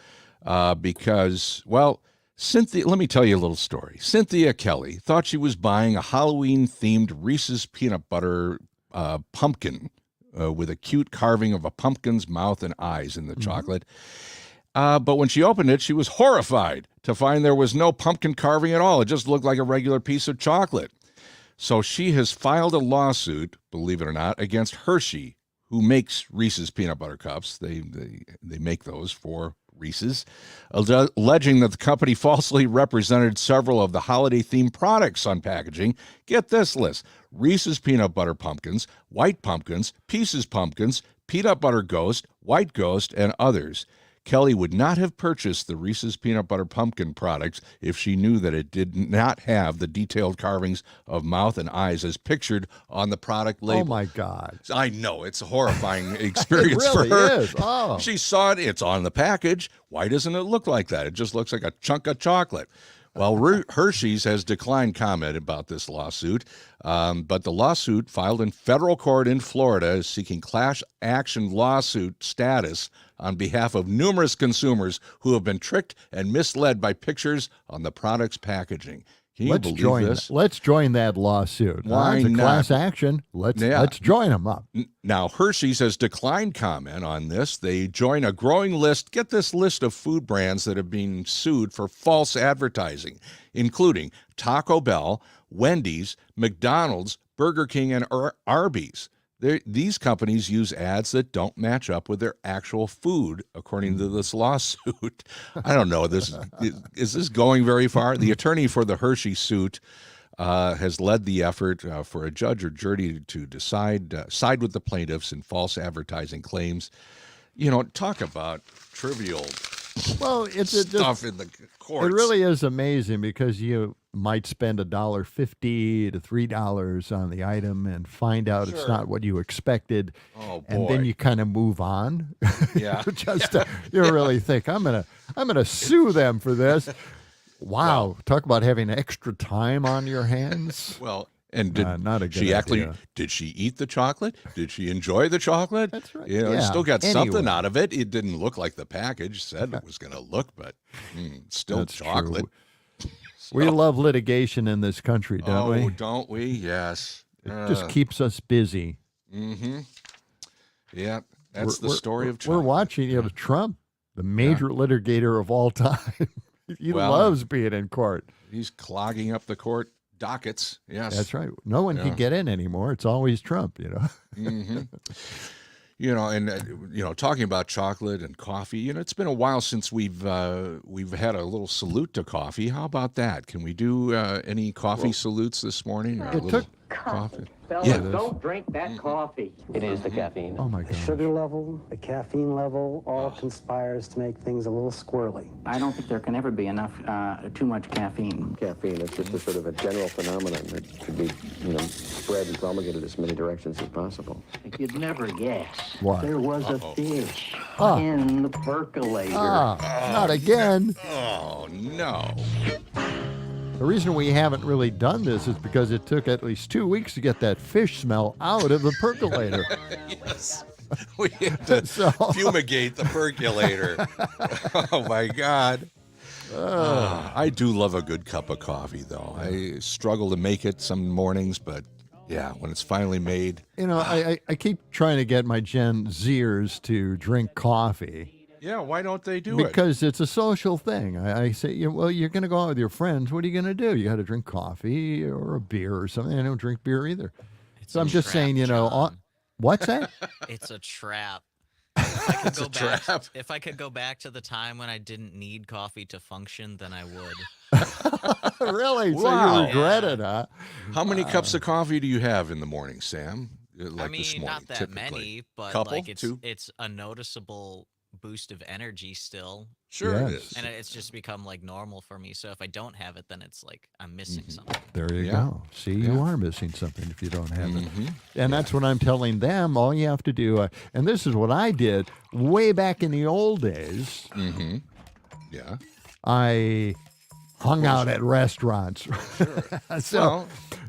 because, well, Cynthia, let me tell you a little story. Cynthia Kelly thought she was buying a Halloween-themed Reese's Peanut Butter pumpkin with a cute carving of a pumpkin's mouth and eyes in the chocolate. But when she opened it, she was horrified to find there was no pumpkin carving at all. It just looked like a regular piece of chocolate. So she has filed a lawsuit, believe it or not, against Hershey, who makes Reese's Peanut Butter Cups. They make those for Reese's, alleging that the company falsely represented several of the holiday-themed products on packaging. Get this list: Reese's Peanut Butter Pumpkins, White Pumpkins, Pieces Pumpkins, Peanut Butter Ghost, White Ghost, and others. Kelly would not have purchased the Reese's Peanut Butter Pumpkin products if she knew that it did not have the detailed carvings of mouth and eyes as pictured on the product label. Oh, my God. I know. It's a horrifying experience It really for her. is. Oh. She saw it. It's on the package. Why doesn't it look like that? It just looks like a chunk of chocolate. Well, Hershey's has declined comment about this lawsuit, but the lawsuit filed in federal court in Florida is seeking class action lawsuit status on behalf of numerous consumers who have been tricked and misled by pictures on the product's packaging. Can you believe this? Let's join that lawsuit. Why It's a not? class action. Let's join them up. Now, Hershey's has declined comment on this. They join a growing list. Get this list of food brands that have been sued for false advertising, including Taco Bell, Wendy's, McDonald's, Burger King, and Arby's. These companies use ads that don't match up with their actual food, according to this lawsuit. I don't know. Is this going very far? The attorney for the Hershey suit has led the effort for a judge or jury to side with the plaintiffs in false advertising claims. Talk about trivial stuff in the courts. It really is amazing because you might spend $1.50 to $3 on the item and find out it's not what you expected. Oh, boy. And then you kind of move on. Yeah. You really think I'm gonna sue them for this. Wow. Talk about having extra time on your hands. Well, and did not a good she actually idea. did she eat the chocolate? Did she enjoy the chocolate? That's right. It still got Anyway. something out of it. It didn't look like the package said it was going to look, but still That's chocolate. true. We love litigation in this country, don't we? Oh, don't we? Yes. It just keeps us busy. Mm-hmm. Yeah, that's the story of We're chocolate. watching, Trump, the major litigator of all time. He loves being in court. He's clogging up the court dockets. Yes. That's right. No one can get in anymore. It's always Trump, Mm-hmm. And talking about chocolate and coffee, it's been a while since we've had a little salute to coffee. How about that? Can we do any coffee salutes this morning? Or It took coffee. Fellas, Yeah. don't drink that coffee. It is the caffeine. Oh, my The God. sugar level, the caffeine level, all conspires to make things a little squirrely. I don't think there can ever be enough, too much caffeine. Caffeine, it's just a sort of a general phenomenon that could be, spread and promulgated as many directions as possible. You'd never guess. What? There was a fish Ah. in the percolator. Not again. Oh, no. The reason we haven't really done this is because it took at least 2 weeks to get that fish smell out of the percolator. Yes. We had to fumigate the percolator. Oh, my God. I do love a good cup of coffee, though. I struggle to make it some mornings, but yeah, when it's finally made. I keep trying to get my Gen Zers to drink coffee. Yeah, why don't they do it? Because it's a social thing. I say, well, you're going to go out with your friends. What are you going to do? You got to drink coffee or a beer or something. I don't drink beer either. So I'm just saying, what's that? It's a trap. If I could go back to the time when I didn't need coffee to function, then I would. Really? Wow. So you regret it, huh? How many cups of coffee do you have in the morning, Sam? Like this morning, not that typically. many, but Couple? it's a noticeable boost of energy still. Sure it is. And it's just become like normal for me. So if I don't have it, then it's like I'm missing something. There you go. See, you are missing something if you don't have it. And that's what I'm telling them. All you have to do, and this is what I did way back in the old days. Mm-hmm. Yeah. I hung out at restaurants. Sure.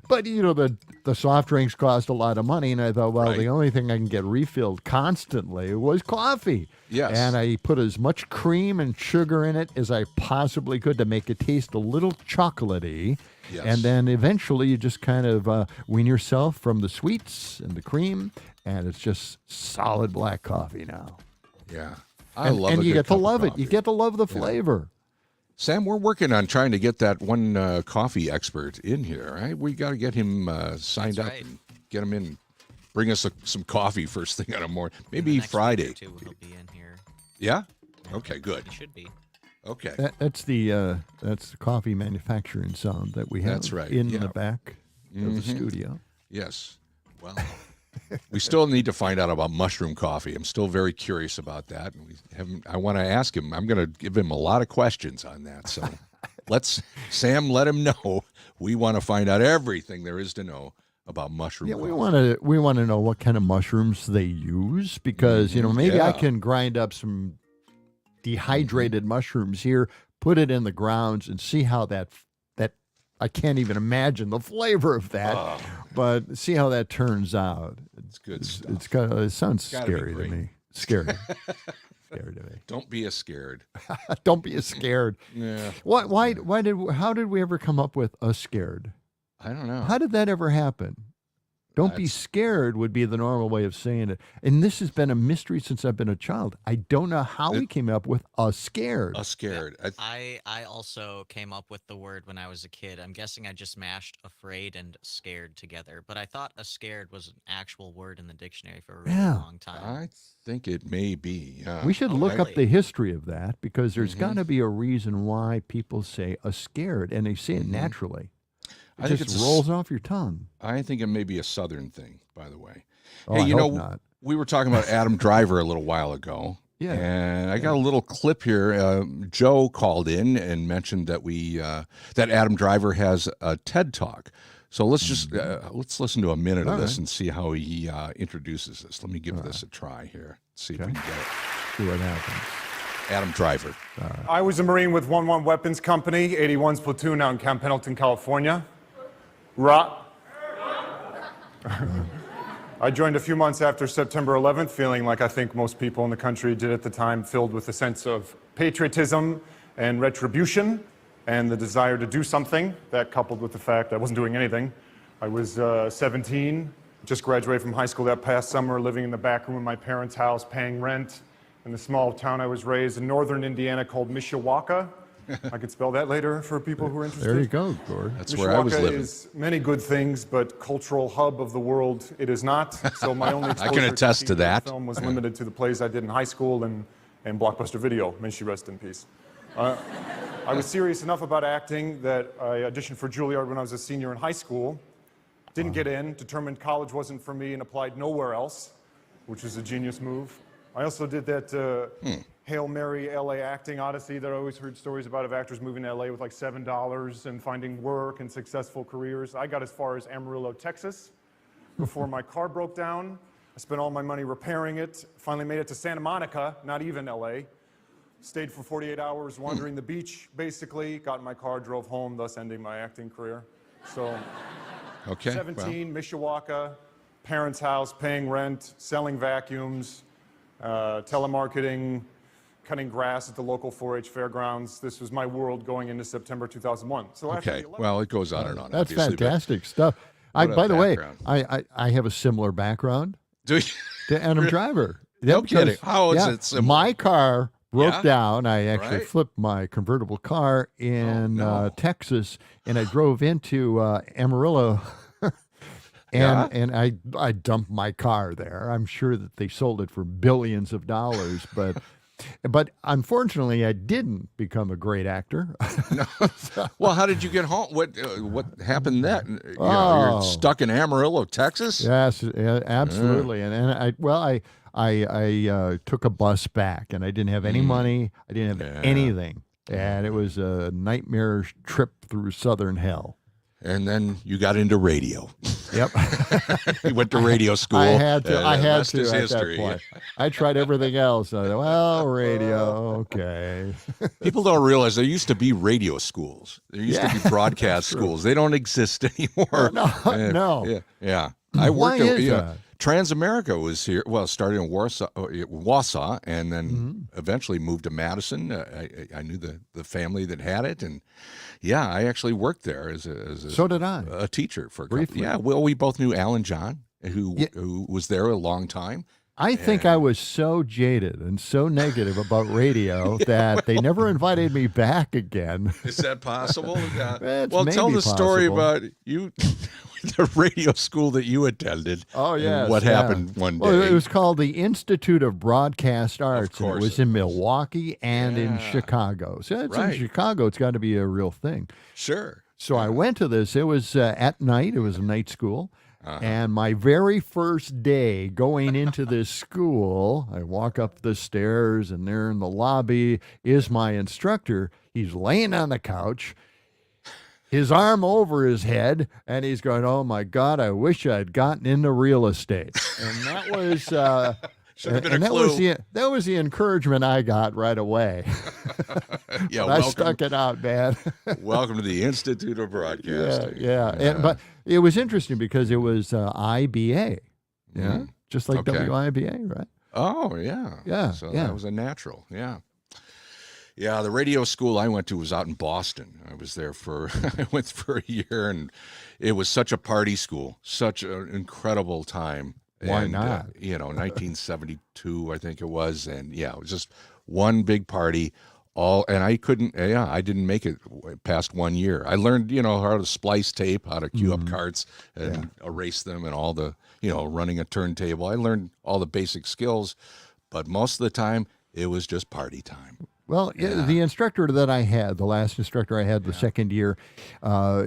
But, the soft drinks cost a lot of money, and I thought, well, the only thing I can get refilled constantly was coffee. Yes. And I put as much cream and sugar in it as I possibly could to make it taste a little chocolatey. Yes. And then eventually you just kind of wean yourself from the sweets and the cream, and it's just solid black coffee now. Yeah. And you get to love it. You get to love the flavor. Sam, we're working on trying to get that one coffee expert in here, right? We got to get him signed up and get him in. Bring us some coffee first thing in the morning. Maybe Friday. He'll be in here. Yeah? Okay, good. He should be. Okay. That's the coffee manufacturing sound that we have That's right. in the back of the studio. Yes. Well, we still need to find out about mushroom coffee. I'm still very curious about that. And I want to ask him. I'm going to give him a lot of questions on that. So Sam, let him know. We want to find out everything there is to know about mushroom coffee. We want to know what kind of mushrooms they use because, maybe I can grind up some dehydrated mushrooms here, put it in the grounds and see how that I can't even imagine the flavor of that, but see how that turns out. It's good stuff. It sounds scary to me. Scary. Scary to me. Don't be a scared. Don't be a scared. Yeah. How did we ever come up with a scared? I don't know. How did that ever happen? Don't be scared would be the normal way of saying it. And this has been a mystery since I've been a child. I don't know how we came up with a scared. A scared. I also came up with the word when I was a kid. I'm guessing I just mashed afraid and scared together. But I thought a scared was an actual word in the dictionary for a really long time. I think it may be. We should look up the history of that because there's got to be a reason why people say a scared and they say it naturally. It just rolls off your tongue. I think it may be a Southern thing, by the way. Oh, hey, I hope not. We were talking about Adam Driver a little while ago. Yeah. And I got a little clip here. Joe called in and mentioned that that Adam Driver has a TED Talk. So let's just let's listen to a minute of this and see how he introduces this. Let me give this a try here. See if we can get it. See what happens. Adam Driver. I was a Marine with 1-1 Weapons Company, 81's platoon out in Camp Pendleton, California. I joined a few months after September 11th, feeling like I think most people in the country did at the time, filled with a sense of patriotism and retribution and the desire to do something. That coupled with the fact I wasn't doing anything. I was 17, just graduated from high school that past summer, living in the back room of my parents' house, paying rent in the small town I was raised in northern Indiana called Mishawaka. I could spell that later for people who are interested. There you go, Gord. That's where I was Mishawaka living. is many good things, but cultural hub of the world it is not. So my only I can exposure attest to TV that. film was limited to the plays I did in high school and Blockbuster Video. May she rest in peace. I was serious enough about acting that I auditioned for Juilliard when I was a senior in high school. Didn't get in, determined college wasn't for me, and applied nowhere else, which was a genius move. I also did that Hail Mary LA acting odyssey that I always heard stories about of actors moving to LA with like $7 and finding work and successful careers. I got as far as Amarillo, Texas, before my car broke down. I spent all my money repairing it, finally made it to Santa Monica, not even LA. Stayed for 48 hours wandering the beach, basically. Got in my car, drove home, thus ending my acting career. So, Okay. 17, Mishawaka, parents' house, paying rent, selling vacuums, telemarketing, cutting grass at the local 4-H fairgrounds. This was my world going into September 200001. So after Okay. the Well, it goes on and on. That's obviously, but fantastic stuff. what a By the way, background. I have a similar background Do you? to Adam Driver. No because- kidding. How is it similar? My car broke Yeah? down. I actually Right. flipped my convertible car in no. Texas, and I drove into Amarillo. Yeah? And I dumped my car there. I'm sure that they sold it for billions of dollars, but unfortunately, I didn't become a great actor. Well, how did you get home? What happened then? You're Oh. stuck in Amarillo, Texas? Yes, absolutely. And I took a bus back, and I didn't have any money. I didn't have anything, and it was a nightmare trip through southern hell. And then you got into radio. Yep. You went to radio school. I had to. and I the had rest to is at history. that point. I tried everything else. I thought, well, radio, okay. People don't realize there used to be radio schools. There used to be broadcast schools. They don't exist anymore. No. Yeah. I Why worked is that? Transamerica was here. Well, it started in Wausau, and then eventually moved to Madison. I knew the family that had it, and yeah, I actually worked there as a So did I. a teacher for a couple. Briefly. Yeah, well, we both knew Alan John, who was there a long time. I think I was so jaded and so negative about radio that they never invited me back again. Is that possible? It's Well, tell maybe the story possible. about you, the radio school that you attended. Oh, and yes, what yeah. happened one day? Well, it was called the Institute of Broadcast Arts, and it course was it in Milwaukee and in Chicago. So it's Right. in Chicago. It's got to be a real thing. Sure. So I went to this. It was at night. It was a night school. Uh-huh. And my very first day going into this school, I walk up the stairs, and there in the lobby is my instructor. He's laying on the couch, his arm over his head, and he's going, "Oh my God, I wish I'd gotten into real estate." And that was Should have been and a that was clue. that was the encouragement I got right away. Yeah, But I welcome. stuck it out, man. Welcome to the Institute of Broadcasting. Yeah. But it was interesting because it was IBA. Yeah. Just like Okay. WIBA, right? Oh, yeah. Yeah, So yeah. that was a natural. Yeah. Yeah, the radio school I went to was out in Boston. I was there I went for a year, and it was such a party school, such an incredible time. Why And, not? 1972, I think it was. And yeah, it was just one big party. And I didn't make it past 1 year. I learned, how to splice tape, how to cue up carts and erase them, and all the, running a turntable. I learned all the basic skills, but most of the time it was just party time. Well, the instructor that I had, the last instructor I had the second year,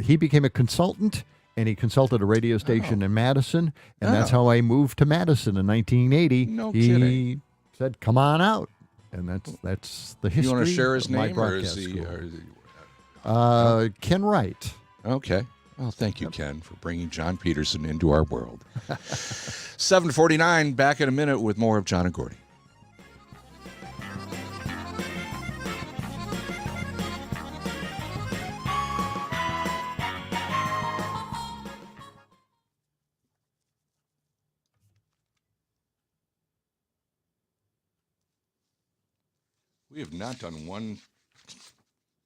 he became a consultant, and he consulted a radio station in Madison, and that's how I moved to Madison in 1980. No he kidding. said, "Come on out," and that's the history. You want to share his of my name, or is broadcast he? school. Ken Wright. Okay. Well, thank you, Ken, for bringing John Peterson into our world. 7:49. Back in a minute with more of John and Gordy. We have not done one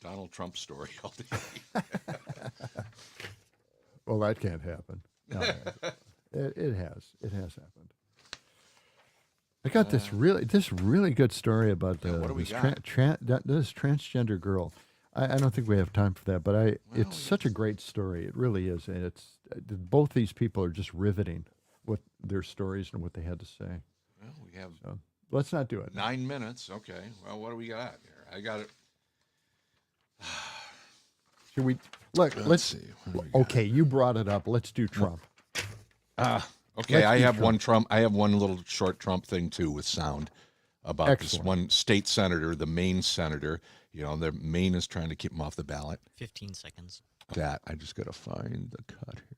Donald Trump story all day. Well, that can't happen. No, it has. It has happened. I got this really good story about what do we this got? this transgender girl. I don't think we have time for that, but it's such a great story. It really is. And both these people are just riveting with their stories and what they had to say. Well, we have So let's not do it. 9 minutes. Okay. Well, what do we got here? I got it. Should we look? Let's see. Okay, you brought it up. Let's do Trump. Okay, Let's I do have Trump. one Trump. I have one little short Trump thing too with sound about this Excellent. one state senator, the Maine senator. You know, the Maine is trying to keep him off the ballot. 15 seconds. That I just got to find the cut here.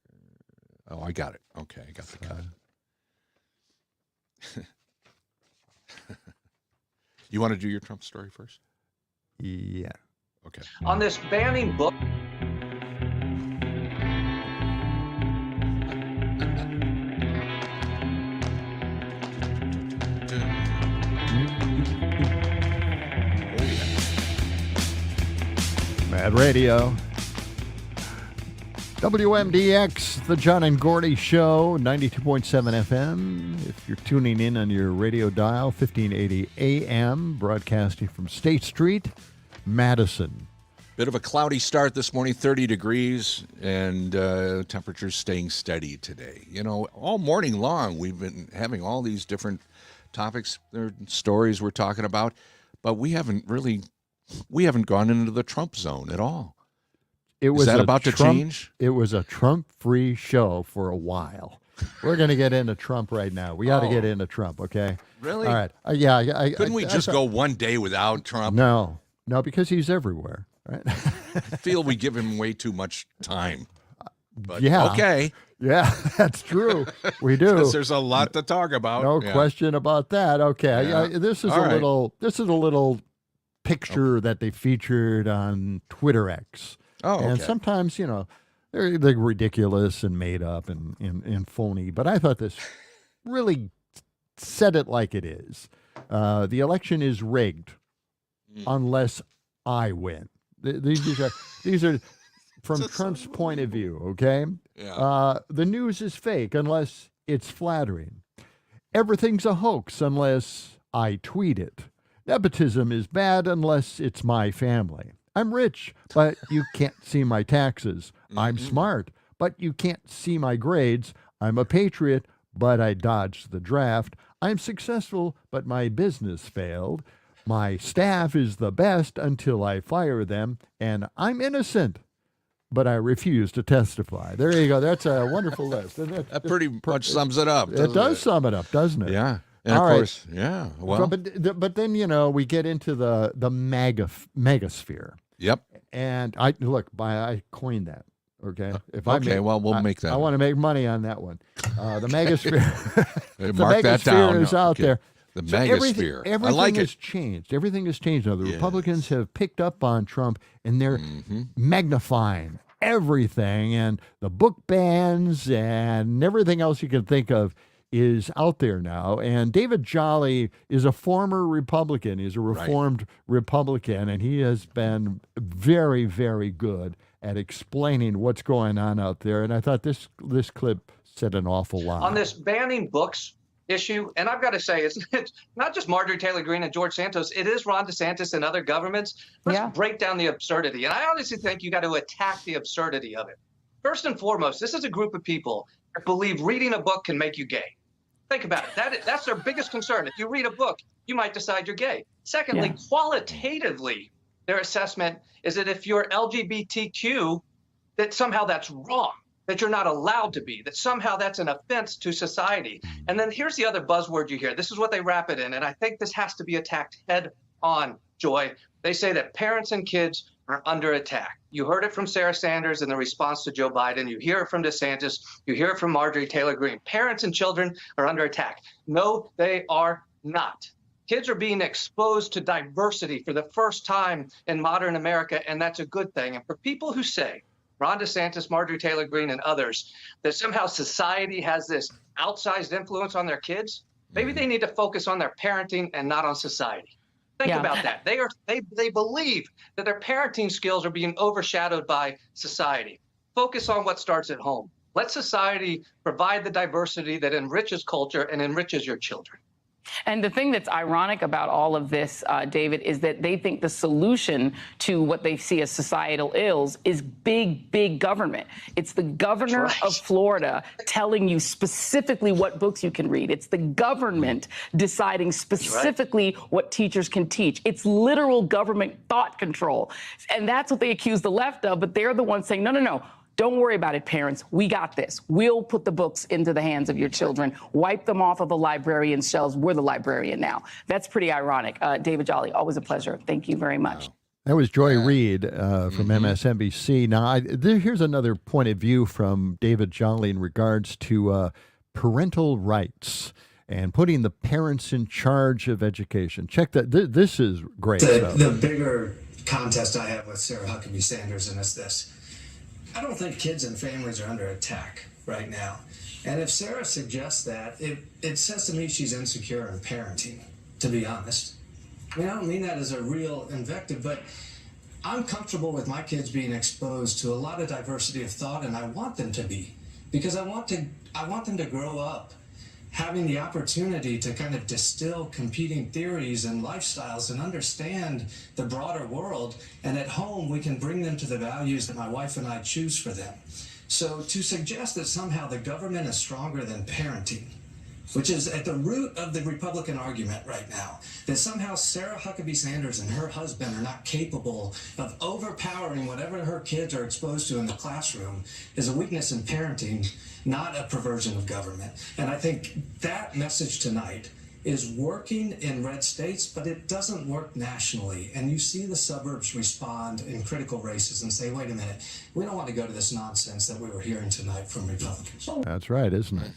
Oh, I got it. Okay, I got the cut. You want to do your Trump story first? Yeah. Okay. On this banning book. Mad Radio. WMDX, the John and Gordy Show, 92.7 FM. If you're tuning in on your radio dial, 1580 AM, broadcasting from State Street, Madison. Bit of a cloudy start this morning, 30 degrees, and temperatures staying steady today. You know, all morning long, we've been having all these different topics, stories we're talking about, but we haven't gone into the Trump zone at all. Is that about to change? It was a Trump-free show for a while. We're going to get into Trump right now. We got to get into Trump, okay? Really? All right. Yeah. Couldn't we just go one day without Trump? No, because he's everywhere, right? I feel we give him way too much time. But yeah. Okay. Yeah, that's true. We do. 'Cause there's a lot to talk about. No Yeah. question about that. Okay. Yeah. This is All a right. little picture that they featured on Twitter X. Oh, And okay. sometimes, they're ridiculous and made up and phony. But I thought this really said it like it is. The election is rigged unless I win. These are from Trump's point of view, okay? Yeah. The news is fake unless it's flattering. Everything's a hoax unless I tweet it. Nepotism is bad unless it's my family. I'm rich, but you can't see my taxes. I'm smart, but you can't see my grades. I'm a patriot, but I dodged the draft. I'm successful, but my business failed. My staff is the best until I fire them, and I'm innocent, but I refuse to testify. There you go. That's a wonderful list. That pretty much sums it up. It does sum it up, doesn't it? Yeah. And All of right. course, yeah. Well, But then, we get into the megasphere. Yep. And I coined that. Okay. We'll make that. I want to make money on that one. The megasphere. The Mark that megasphere down. is out there. The So megasphere. Everything I like has it. changed. Everything has changed now. The Yes. Republicans have picked up on Trump, and they're magnifying everything, and the book bans and everything else you can think of is out there now. And David Jolly is a former Republican. He's a reformed Republican, and he has been very, very good at explaining what's going on out there. And I thought this clip said an awful lot. On this banning books issue, and I've got to say, it's not just Marjorie Taylor Greene and George Santos, it is Ron DeSantis and other governments. Let's break down the absurdity. And I honestly think you got to attack the absurdity of it. First and foremost, this is a group of people that believe reading a book can make you gay. Think about it. That's their biggest concern. If you read a book, you might decide you're gay. Secondly, qualitatively, their assessment is that if you're LGBTQ, that somehow that's wrong, that you're not allowed to be, that somehow that's an offense to society. And then here's the other buzzword you hear. This is what they wrap it in, and I think this has to be attacked head on, Joy. They say that parents and kids are under attack. You heard it from Sarah Sanders in the response to Joe Biden. You hear it from DeSantis. You hear it from Marjorie Taylor Greene. Parents and children are under attack. No, they are not. Kids are being exposed to diversity for the first time in modern America, and that's a good thing. And for people who say, Ron DeSantis, Marjorie Taylor Greene, and others, that somehow society has this outsized influence on their kids, maybe they need to focus on their parenting and not on society. Think about that. They believe that their parenting skills are being overshadowed by society. Focus on what starts at home. Let society provide the diversity that enriches culture and enriches your children. And the thing that's ironic about all of this, David, is that they think the solution to what they see as societal ills is big, big government. It's the governor of Florida telling you specifically what books you can read. It's the government deciding specifically what teachers can teach. It's literal government thought control. And that's what they accuse the left of, but they're the ones saying, no, no, no. Don't worry about it, parents. We got this. We'll put the books into the hands of your children. Wipe them off of the librarian's shelves. We're the librarian now. That's pretty ironic. David Jolly, always a pleasure. Thank you very much. That was Joy Reid from MSNBC. Now, here's another point of view from David Jolly in regards to parental rights and putting the parents in charge of education. Check that. This is great stuff. The bigger contest I have with Sarah Huckabee Sanders, and it's this. I don't think kids and families are under attack right now. And if Sarah suggests that, it says to me she's insecure in parenting, to be honest. I mean, I don't mean that as a real invective, but I'm comfortable with my kids being exposed to a lot of diversity of thought, and I want them to be, because I want them to grow up having the opportunity to kind of distill competing theories and lifestyles and understand the broader world. And at home, we can bring them to the values that my wife and I choose for them. So to suggest that somehow the government is stronger than parenting, which is at the root of the Republican argument right now, that somehow Sarah Huckabee Sanders and her husband are not capable of overpowering whatever her kids are exposed to in the classroom, is a weakness in parenting, not a perversion of government. And I think that message tonight is working in red states, but it doesn't work nationally. And you see the suburbs respond in critical races and say, wait a minute, we don't want to go to this nonsense that we were hearing tonight from Republicans. That's right, isn't it?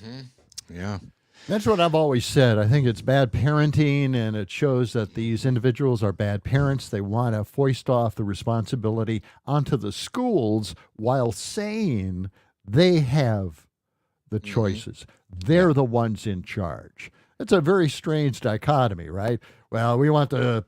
Yeah. That's what I've always said. I think it's bad parenting, and it shows that these individuals are bad parents. They want to foist off the responsibility onto the schools while saying they have the choices. They're the ones in charge. It's a very strange dichotomy, right? Well, we want the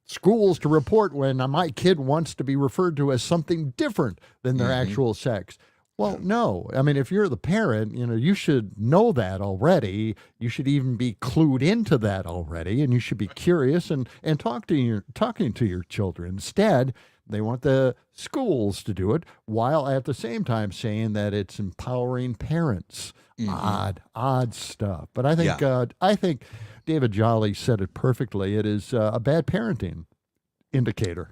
schools to report when my kid wants to be referred to as something different than their actual sex. Well, no. I mean, if you're the parent, you should know that already. You should even be clued into that already, and you should be curious and talking to your children. Instead, they want the schools to do it, while at the same time saying that it's empowering parents. Odd stuff. But I think David Jolly said it perfectly. It is a bad parenting indicator.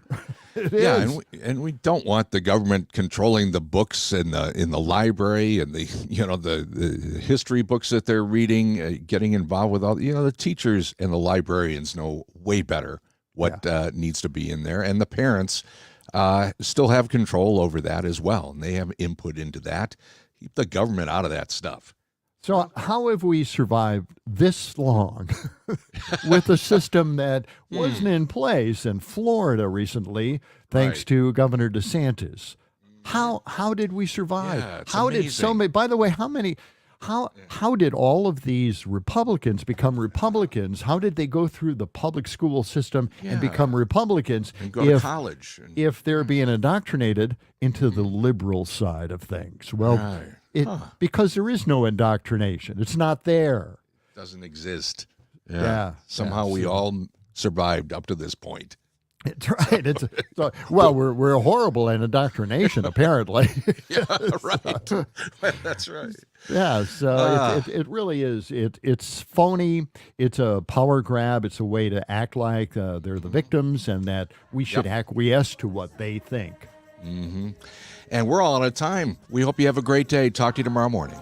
It is. And we don't want the government controlling the books in the library and the history books that they're reading, getting involved with all the teachers and the librarians know way better what needs to be in there, and the parents still have control over that as well, and they have input into that. Keep the government out of that stuff. So how have we survived this long with a system that wasn't in place in Florida recently, thanks to Governor DeSantis? How did we survive? Yeah, it's how amazing. Did so many? By the way, how did all of these Republicans become Republicans? How did they go through the public school system and become Republicans and go to college? If they're being indoctrinated into the liberal side of things? Well, because there is no indoctrination. It's not there. Doesn't exist. Somehow we all survived up to this point. It's right. We're horrible in indoctrination, apparently. Right. That's right. Yeah, so it really is. It's phony. It's a power grab. It's a way to act like they're the victims and that we should acquiesce to what they think. And we're all out of time. We hope you have a great day. Talk to you tomorrow morning.